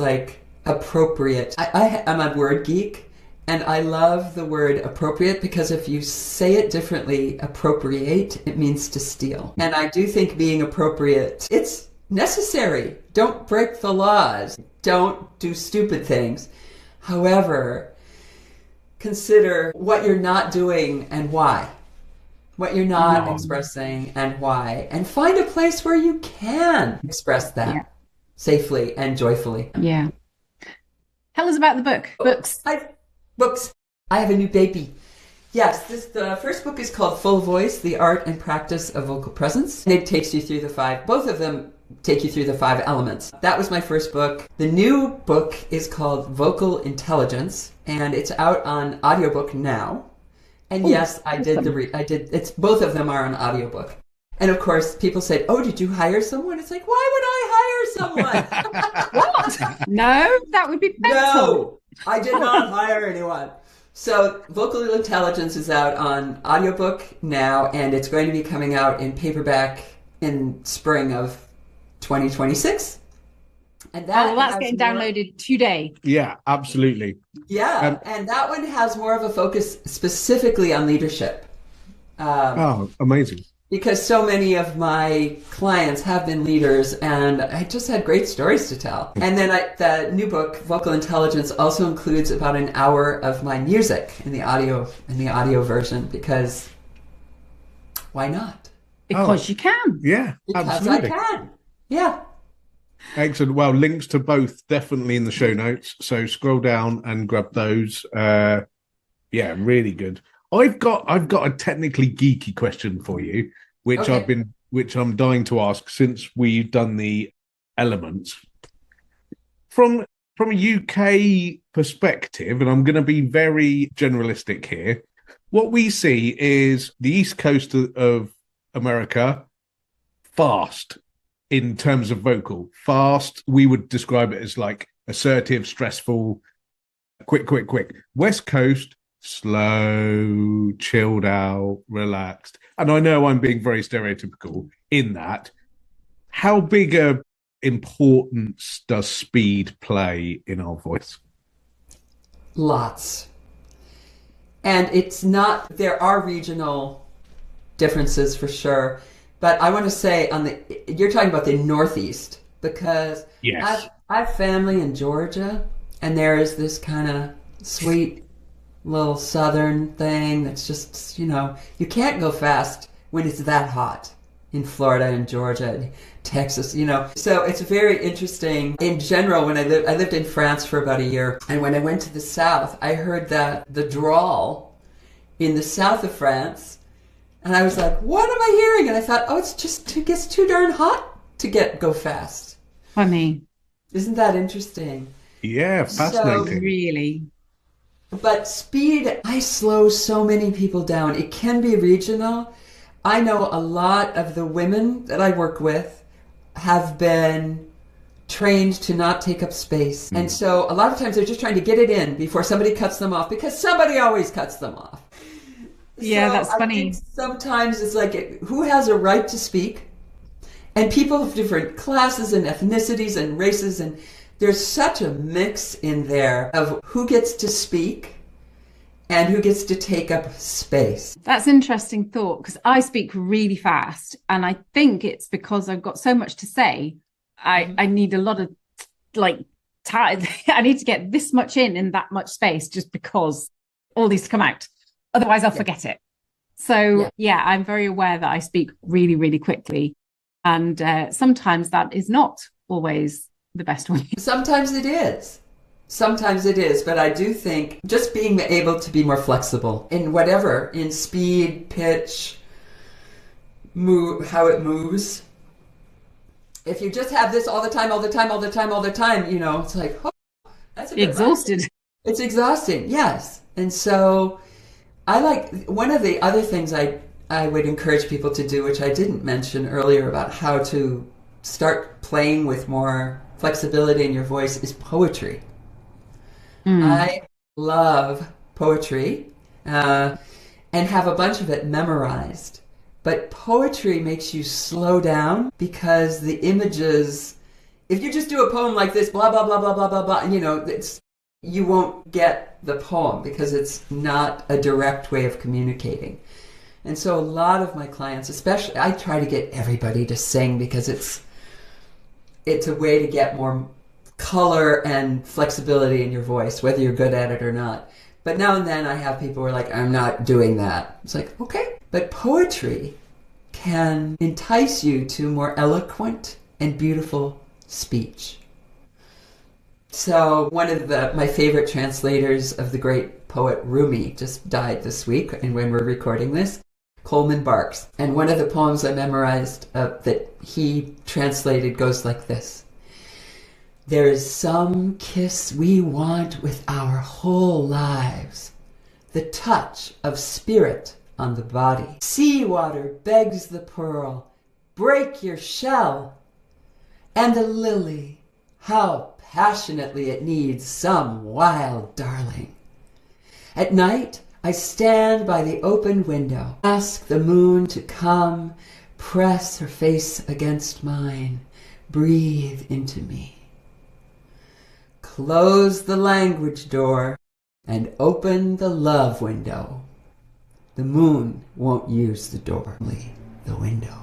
appropriate. I'm a word geek, and I love the word appropriate, because if you say it differently, appropriate, it means to steal. And I do think being appropriate, it's necessary. Don't break the laws. Don't do stupid things. However, consider what you're not doing and why. What you're not expressing and why. And find a place where you can express that safely and joyfully. Yeah. Tell us about the book. Books. I have a new baby. Yes, the first book is called Full Voice, The Art and Practice of Vocal Presence. And it takes you through the 5. Both of them take you through the 5 elements. That was my first book. The new book is called Vocal Intelligence, and it's out on audiobook now. And yes, I did it's both of them are on audiobook. And of course, people said, "Oh, did you hire someone?" It's like, why would I hire someone? What? No, that would be better. No, I did not hire anyone. So Vocal Intelligence is out on audiobook now, and it's going to be coming out in paperback in spring of 2026. And that's getting downloaded today. Yeah, absolutely. Yeah, and that one has more of a focus specifically on leadership. Amazing. Because so many of my clients have been leaders, and I just had great stories to tell. And then the new book, Vocal Intelligence, also includes about an hour of my music in the audio version, because why not? Because you can. Yeah, because absolutely. I can. Yeah. Excellent. Well, links to both definitely in the show notes. So scroll down and grab those. Yeah, really good. I've got a technically geeky question for you, which I'm dying to ask since we've done the elements. From a UK perspective, and I'm going to be very generalistic here, what we see is the East Coast of America, fast in terms of vocal. Fast, we would describe it as like assertive, stressful, quick. West Coast, slow, chilled out, relaxed. And I know I'm being very stereotypical in that. How big a importance does speed play in our voice? Lots. And it's not, there are regional differences for sure. But I want to say you're talking about the Northeast, because yes. I have family in Georgia, and there is this kind of sweet little Southern thing that's just, you can't go fast when it's that hot in Florida and Georgia and Texas, So it's very interesting. In general, when I lived in France for about a year, and when I went to the South, I heard that the drawl in the south of France. And I was like, what am I hearing? And I thought, it gets too darn hot to go fast. Funny. Isn't that interesting? Yeah, fascinating. So, really. But speed, I slow so many people down. It can be regional. I know a lot of the women that I work with have been trained to not take up space. And so a lot of times they're just trying to get it in before somebody cuts them off, because somebody always cuts them off. Yeah, so that's funny. I think sometimes it's like, who has a right to speak? And people of different classes and ethnicities and races, and there's such a mix in there of who gets to speak and who gets to take up space. That's an interesting thought, because I speak really fast, and I think it's because I've got so much to say. I need a lot of time. I need to get this much in that much space, just because all needs to come out. Otherwise, I'll forget it. So, I'm very aware that I speak really, really quickly. And sometimes that is not always the best way. Sometimes it is. But I do think just being able to be more flexible in speed, pitch, how it moves. If you just have this all the time, it's like, that's a bit exhausted. Much. It's exhausting, yes. And so one of the other things I would encourage people to do, which I didn't mention earlier about how to start playing with more flexibility in your voice, is poetry. I love poetry and have a bunch of it memorized. But poetry makes you slow down, because the images, if you just do a poem like this, blah, blah, blah, blah, blah, blah, blah, you won't get the poem, because it's not a direct way of communicating. And so a lot of my clients, especially, I try to get everybody to sing, because it's a way to get more color and flexibility in your voice, whether you're good at it or not. But now and then I have people who are like, I'm not doing that. It's like, okay. But poetry can entice you to more eloquent and beautiful speech. So one of my favorite translators of the great poet Rumi just died this week, and when we're recording this, Coleman Barks. And one of the poems I memorized that he translated goes like this. There is some kiss we want with our whole lives, the touch of spirit on the body. Seawater begs the pearl, break your shell. And the lily, how passionately it needs some wild darling. At night, I stand by the open window, ask the moon to come, press her face against mine, breathe into me. Close the language door and open the love window. The moon won't use the door, only the window.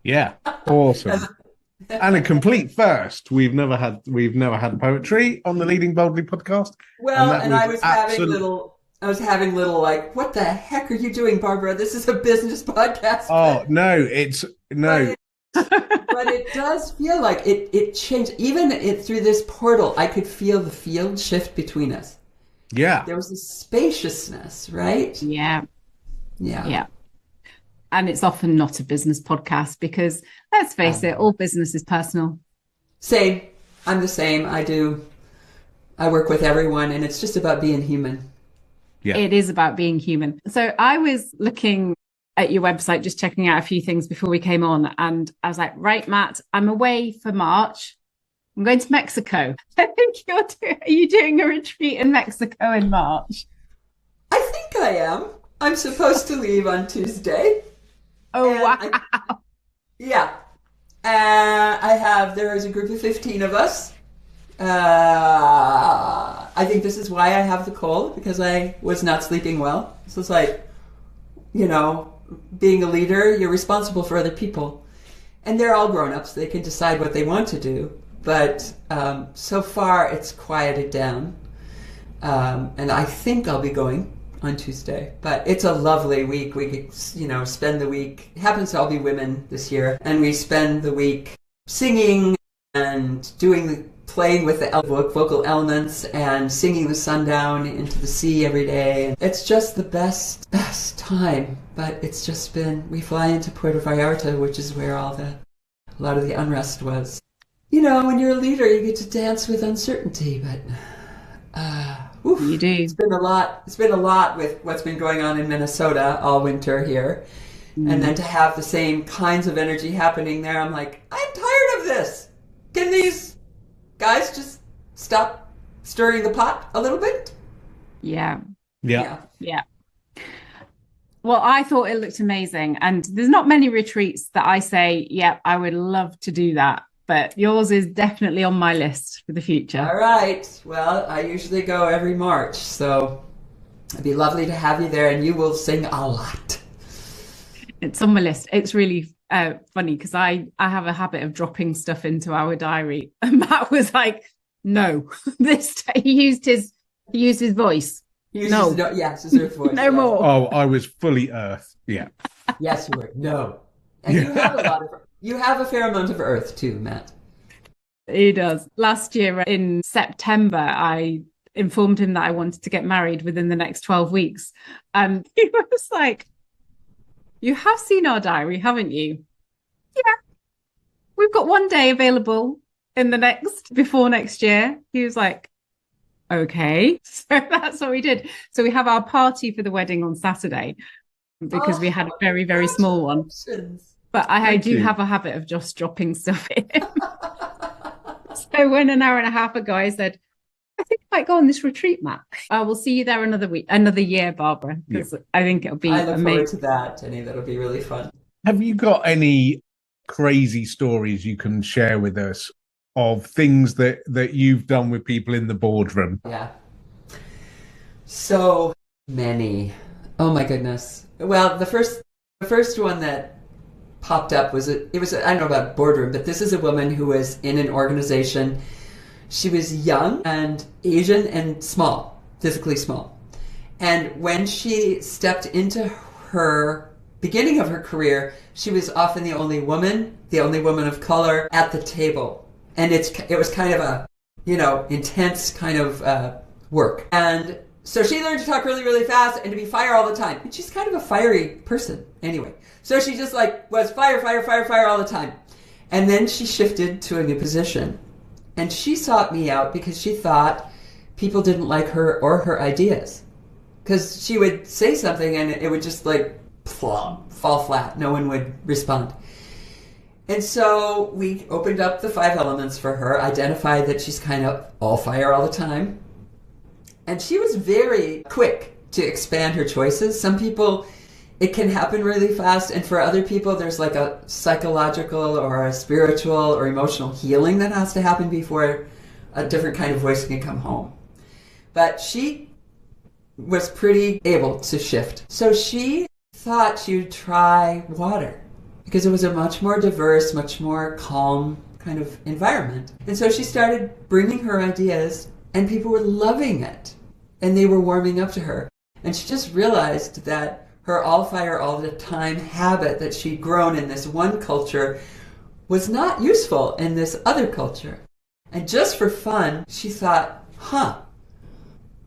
Yeah, awesome. And a complete first. We've never had poetry on the Leading Boldly podcast. Well, and I was having little like, what the heck are you doing, Barbara? This is a business podcast. Oh no, but it does feel like it changed. Even through this portal, I could feel the field shift between us. Yeah, there was a spaciousness, right? Yeah. And it's often not a business podcast because, let's face it, all business is personal. Same. I'm the same. I work with everyone, and it's just about being human. Yeah. It is about being human. So I was looking at your website, just checking out a few things before we came on, and I was like, right, Matt, I'm away for March. I'm going to Mexico. I think are you doing a retreat in Mexico in March? I think I am. I'm supposed to leave on Tuesday. Oh, wow. There is a group of 15 of us. I think this is why I have the cold, because I was not sleeping well. So it's like, being a leader, you're responsible for other people. And they're all grown-ups. They can decide what they want to do. But so far, it's quieted down. And I think I'll be going on Tuesday, but it's a lovely week. We spend the week, it happens to all be women this year, and we spend the week singing and playing with the vocal elements and singing the sun down into the sea every day. It's just the best time, but it's just we fly into Puerto Vallarta, which is where a lot of the unrest was. When you're a leader, you get to dance with uncertainty, but you do. It's been a lot. It's been a lot with what's been going on in Minnesota all winter here. And then to have the same kinds of energy happening there, I'm like, I'm tired of this. Can these guys just stop stirring the pot a little bit? Yeah. Well, I thought it looked amazing. And there's not many retreats that I say, I would love to do that. But yours is definitely on my list for the future. All right. Well, I usually go every March, so it'd be lovely to have you there, and you will sing a lot. It's on my list. It's really funny because I have a habit of dropping stuff into our diary, and Matt was like, "No, he used his voice. Yes, his earth voice. No more." Oh, I was fully earth. Yeah. Yes, you were. No, and you have a fair amount of earth too, Matt. He does. Last year in September, I informed him that I wanted to get married within the next 12 weeks. And he was like, you have seen our diary, haven't you? Yeah. We've got one day available before next year. He was like, okay. So that's what we did. So we have our party for the wedding on Saturday because we had a very, very small one. But I do have a habit of just dropping stuff in. So when an hour and a half ago I said, I think I might go on this retreat, Matt. I will see you there another year, Barbara, because I think it'll be amazing. I look forward to that, Jenny. That'll be really fun. Have you got any crazy stories you can share with us of things that you've done with people in the boardroom? Yeah. So many. Oh my goodness. Well, the first one that popped up was I don't know about boardroom, but this is a woman who was in an organization. She was young and Asian and small, physically small. And when she stepped into her beginning of her career, she was often the only woman of color at the table. And it was kind of a, intense kind of work. And So she learned to talk really, really fast and to be fire all the time. And she's kind of a fiery person anyway. So she just like was fire, fire, fire, fire all the time. And then she shifted to a new position. And she sought me out because she thought people didn't like her or her ideas. Because she would say something and it would just like fall flat. No one would respond. And so we opened up the 5 elements for her, identified that she's kind of all fire all the time. And she was very quick to expand her choices. Some people, it can happen really fast. And for other people, there's like a psychological or a spiritual or emotional healing that has to happen before a different kind of voice can come home. But she was pretty able to shift. So she thought she would try water because it was a much more diverse, much more calm kind of environment. And so she started bringing her ideas and people were loving it. And they were warming up to her. And she just realized that her all fire all the time habit that she'd grown in this one culture was not useful in this other culture. And just for fun, she thought,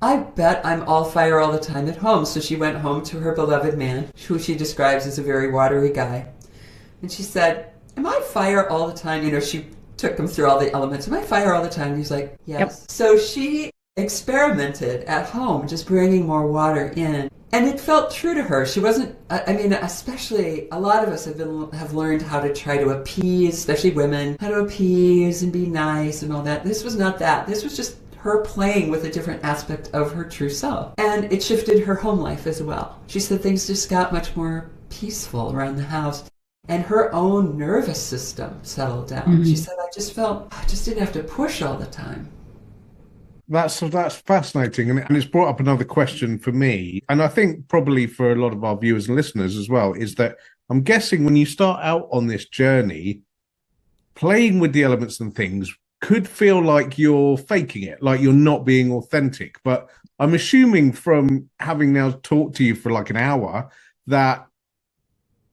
I bet I'm all fire all the time at home. So she went home to her beloved man, who she describes as a very watery guy. And she said, am I fire all the time? You know, she took him through all the elements. Am I fire all the time? And he's like, yes. Yep. So she experimented at home, just bringing more water in. And it felt true to her. She wasn't, I mean, especially a lot of us have learned how to try to appease, especially women, how to appease and be nice and all that. This was not that. This was just her playing with a different aspect of her true self. And it shifted her home life as well. She said things just got much more peaceful around the house. And her own nervous system settled down. Mm-hmm. She said, I just didn't have to push all the time. That's fascinating. And it's brought up another question for me. And I think probably for a lot of our viewers and listeners as well, is that I'm guessing when you start out on this journey, playing with the elements and things could feel like you're faking it, like you're not being authentic. But I'm assuming from having now talked to you for like an hour that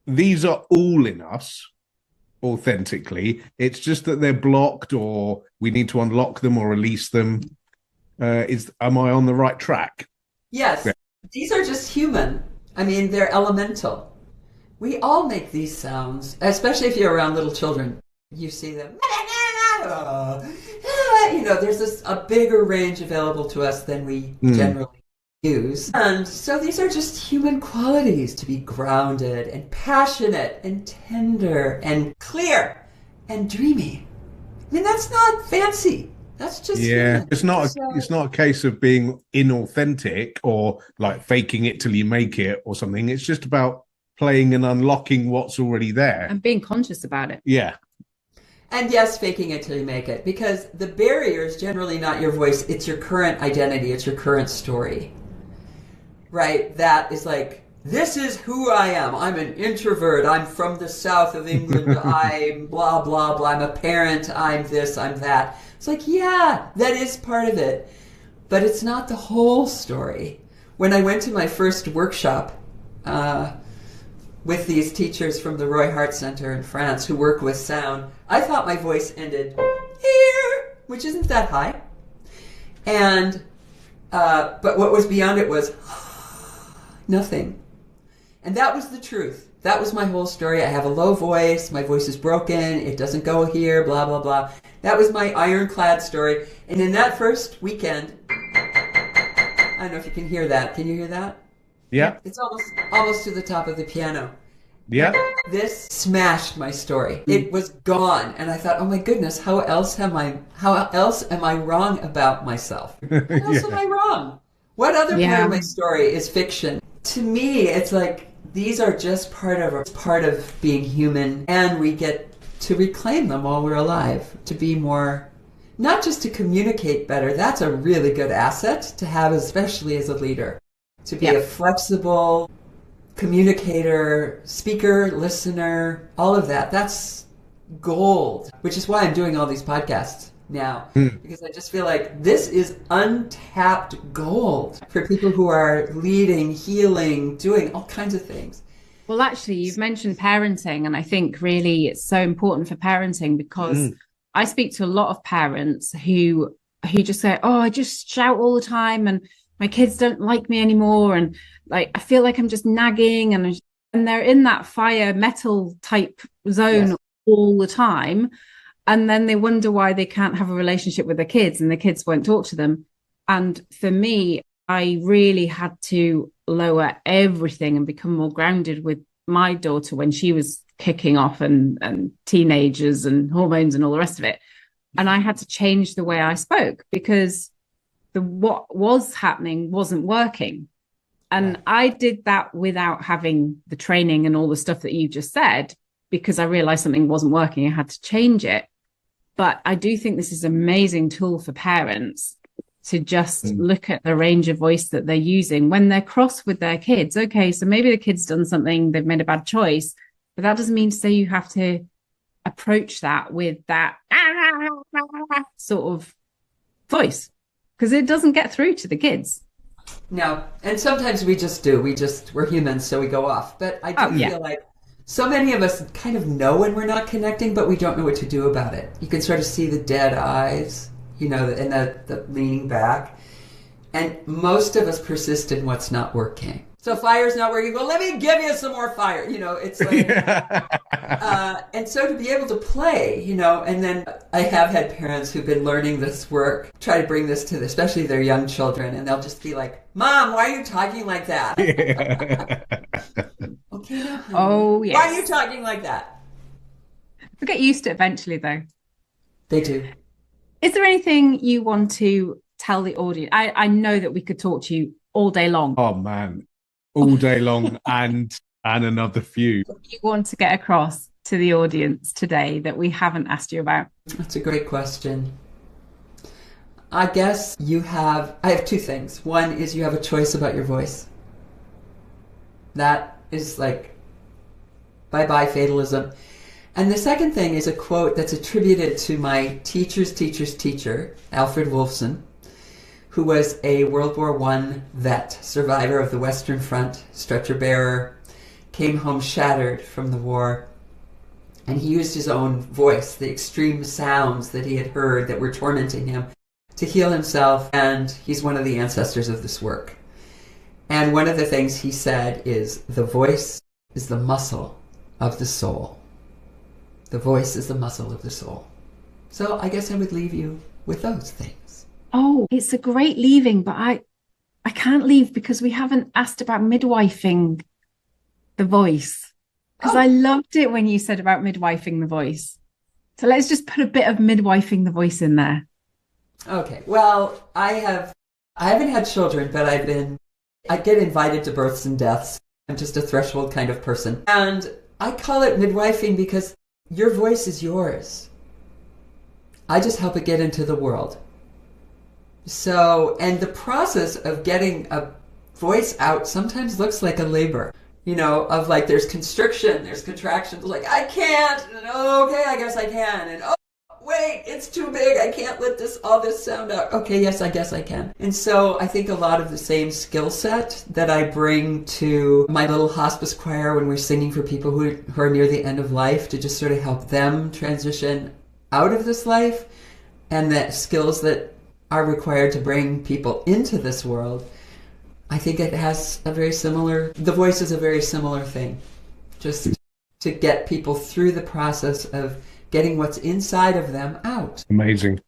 these are all in us authentically. It's just that they're blocked or we need to unlock them or release them. Am I on the right track? Yes. Yeah. These are just human. I mean, they're elemental. We all make these sounds, especially if you're around little children. You see them. You know, there's a bigger range available to us than we generally use. And so these are just human qualities, to be grounded and passionate and tender and clear and dreamy. I mean, that's not fancy. That's just human. It's not a case of being inauthentic or like faking it till you make it or something. It's just about playing and unlocking what's already there and being conscious about it. Yeah. And yes, faking it till you make it, because the barrier is generally not your voice. It's your current identity. It's your current story, right? That is like, this is who I am. I'm an introvert. I'm from the south of England. I'm blah, blah, blah. I'm a parent. I'm this, I'm that. It's like, yeah, that is part of it. But it's not the whole story. When I went to my first workshop with these teachers from the Roy Hart Center in France who work with sound, I thought my voice ended here, which isn't that high. And but what was beyond it was nothing. And that was the truth. That was my whole story. I have a low voice. My voice is broken. It doesn't go here, blah, blah, blah. That was my ironclad story. And in that first weekend, I don't know if you can hear that. Can you hear that? Yeah. It's almost to the top of the piano. Yeah. This smashed my story. It was gone. And I thought, oh my goodness, how else am I wrong about myself? How else am I wrong? What other part of my story is fiction? To me, it's like these are just part of being human, and we get to reclaim them while we're alive, to be more, not just to communicate better. That's a really good asset to have, especially as a leader, to be a flexible communicator, speaker, listener, all of that. That's gold, which is why I'm doing all these podcasts now, because I just feel like this is untapped gold for people who are leading, healing, doing all kinds of things. Well, actually, you've mentioned parenting, and I think really it's so important for parenting because I speak to a lot of parents who just say, oh, I just shout all the time and my kids don't like me anymore, and like I feel like I'm just nagging, and they're in that fire metal type zone Yes. all the time, and then they wonder why they can't have a relationship with their kids and the kids won't talk to them. And for me, I really had to lower everything and become more grounded with my daughter when she was kicking off, and teenagers and hormones and all the rest of it. And I had to change the way I spoke because the what was happening wasn't working. And I did that without having the training and all the stuff that you just said, because I realized something wasn't working. I had to change it. But I do think this is an amazing tool for parents to just look at the range of voice that they're using when they're cross with their kids. Okay, so maybe the kid's done something, they've made a bad choice, but that doesn't mean to say you have to approach that with that sort of voice, because it doesn't get through to the kids. No, and sometimes we just do. We're humans, so we go off. But I do feel like so many of us kind of know when we're not connecting, but we don't know what to do about it. You can sort of see the dead eyes, and the leaning back. And most of us persist in what's not working. So fire's not working. Well, let me give you some more fire. It's like, and so to be able to play, and then I have had parents who've been learning this work, try to bring this to especially their young children, and they'll just be like, Mom, why are you talking like that? Okay, now, honey, oh, yes. Why are you talking like that? They'll get used to it eventually, though. They do. Is there anything you want to tell the audience? I know that we could talk to you all day long. Oh, man. All day long and another few. What do you want to get across to the audience today that we haven't asked you about? That's a great question. I guess I have two things. One is you have a choice about your voice. That is like, bye-bye fatalism. And the second thing is a quote that's attributed to my teacher's teacher's teacher, Alfred Wolfson, who was a World War I vet, survivor of the Western Front, stretcher bearer, came home shattered from the war. And he used his own voice, the extreme sounds that he had heard that were tormenting him, to heal himself. And he's one of the ancestors of this work. And one of the things he said is, the voice is the muscle of the soul. The voice is the muscle of the soul. So I guess I would leave you with those things. Oh, it's a great leaving, but I can't leave because we haven't asked about midwifing the voice. Because I loved it when you said about midwifing the voice. So let's just put a bit of midwifing the voice in there. Okay. Well, I haven't had children, but I get invited to births and deaths. I'm just a threshold kind of person. And I call it midwifing because your voice is yours. I just help it get into the world. So, and the process of getting a voice out sometimes looks like a labor, of like there's constriction, there's contraction, like I can't, and okay, I guess I can, and oh, wait, it's too big, I can't let all this sound out. Okay, yes, I guess I can. And so I think a lot of the same skill set that I bring to my little hospice choir when we're singing for people who are near the end of life to just sort of help them transition out of this life, and the skills that are required to bring people into this world, I think it has the voice is a very similar thing. Just to get people through the process of getting what's inside of them out. Amazing.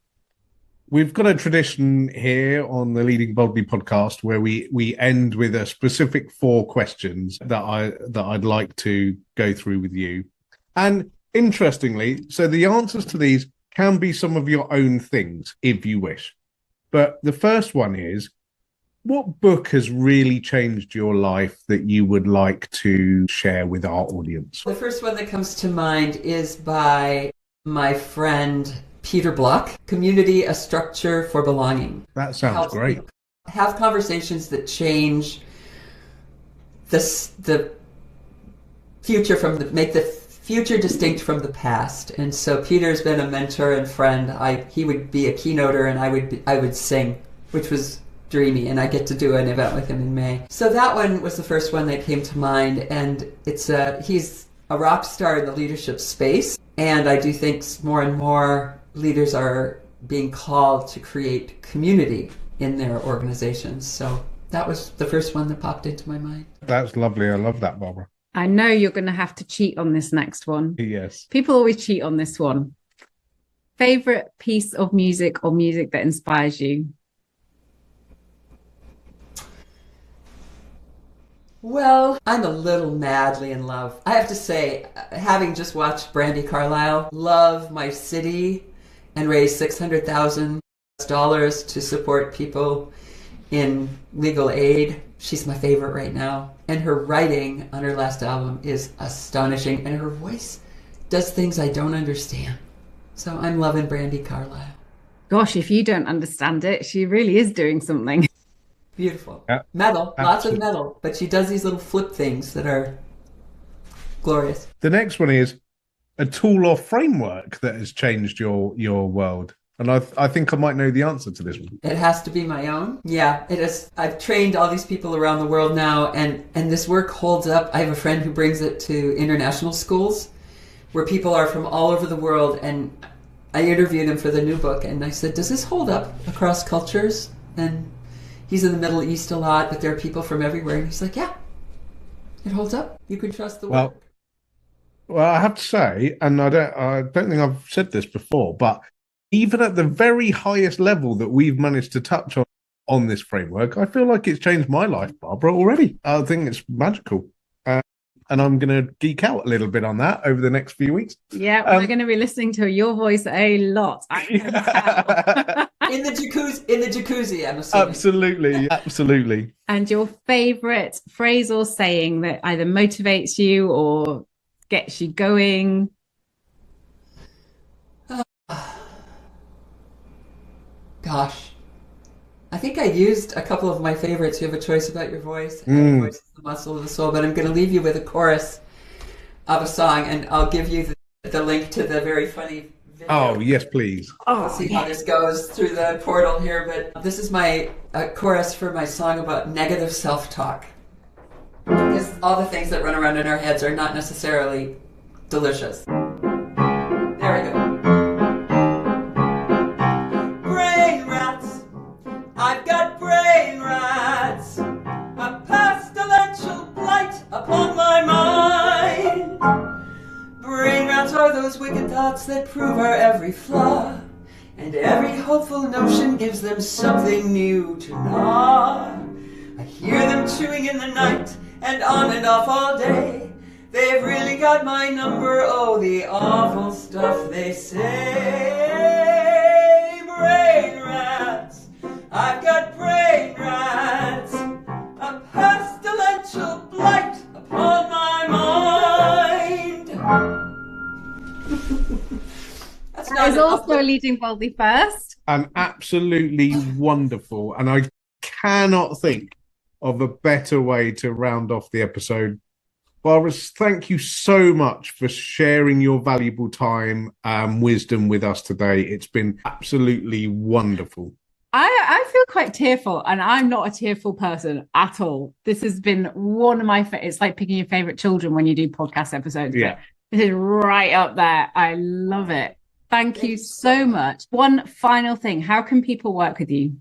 We've got a tradition here on the Leading Boldly podcast where we end with a specific 4 questions that I'd like to go through with you. And interestingly, so the answers to these can be some of your own things if you wish. But the first one is, what book has really changed your life that you would like to share with our audience? The first one that comes to mind is by my friend Peter Block, Community, A Structure for Belonging. That sounds great. Have conversations that change the future make the future distinct from the past. And so Peter's been a mentor and friend. He would be a keynoter and I would sing, which was dreamy, and I get to do an event with him in May. So that one was the first one that came to mind, and he's a rock star in the leadership space, and I do think more and more leaders are being called to create community in their organizations. So that was the first one that popped into my mind. That's lovely. I love that, Barbara. I know you're going to have to cheat on this next one. Yes. People always cheat on this one. Favorite piece of music or music that inspires you? Well, I'm a little madly in love. I have to say, having just watched Brandi Carlile, love my city and raise $600,000 to support people in legal aid. She's my favorite right now. And her writing on her last album is astonishing. And her voice does things I don't understand. So I'm loving Brandi Carlile. Gosh, if you don't understand it, she really is doing something. Beautiful. Yeah, metal, absolutely. lots of metal. But she does these little flip things that are glorious. The next one is a tool or framework that has changed your world. And I think I might know the answer to this one. It has to be my own. Yeah, it is. I've trained all these people around the world now, and this work holds up. I have a friend who brings it to international schools where people are from all over the world, and I interviewed him for the new book, and I said, does this hold up across cultures? And he's in the Middle East a lot, but there are people from everywhere, and he's like, yeah, it holds up. You can trust the work. Well, I have to say, and I don't think I've said this before, but even at the very highest level that we've managed to touch on this framework, I feel like it's changed my life, Barbara, already. I think it's magical. And I'm going to geek out a little bit on that over the next few weeks. Yeah, we're going to be listening to your voice a lot. I can tell. In the jacuzzi, I'm assuming. Absolutely. And your favorite phrase or saying that either motivates you or gets you going? Gosh, I think I used a couple of my favorites. You have a choice about your voice. Your voice is the muscle of the soul. But I'm going to leave you with a chorus of a song, and I'll give you the link to the very funny video. Oh, yes, please. We'll see how this goes through the portal here. But this is my chorus for my song about negative self-talk. Because all the things that run around in our heads are not necessarily delicious. There we go. I've got brain rats, a pestilential blight upon my mind. Brain rats are those wicked thoughts that prove our every flaw, and every hopeful notion gives them something new to gnaw. I hear them chewing in the night and on and off all day. They've really got my number, oh, the awful stuff they say. Brain rats, I've got brain rats, a pestilential blight upon my mind. That is also leading boldly first. And absolutely wonderful. And I cannot think of a better way to round off the episode. Barbara, thank you so much for sharing your valuable time and wisdom with us today. It's been absolutely wonderful. I feel quite tearful, and I'm not a tearful person at all. This has been one of my it's like picking your favorite children when you do podcast episodes. Yeah. This is right up there. I love it. Thank you so much. One final thing. How can people work with you?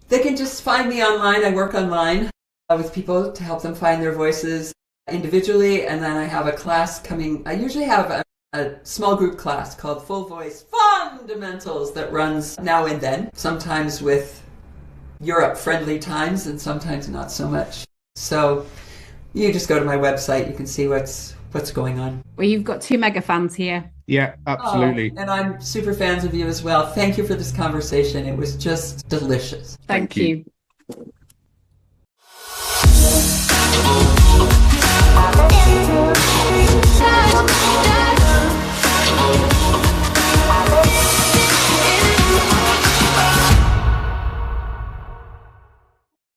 They can just find me online. I work online with people to help them find their voices individually, and then I have a class coming. I usually have a small group class called Full Voice Fundamentals that runs now and then, sometimes with Europe-friendly times and sometimes not so much. So you just go to my website. You can see what's going on. Well, you've got 2 mega fans here. Yeah, absolutely. And I'm super fans of you as well. Thank you for this conversation. It was just delicious. Thank you.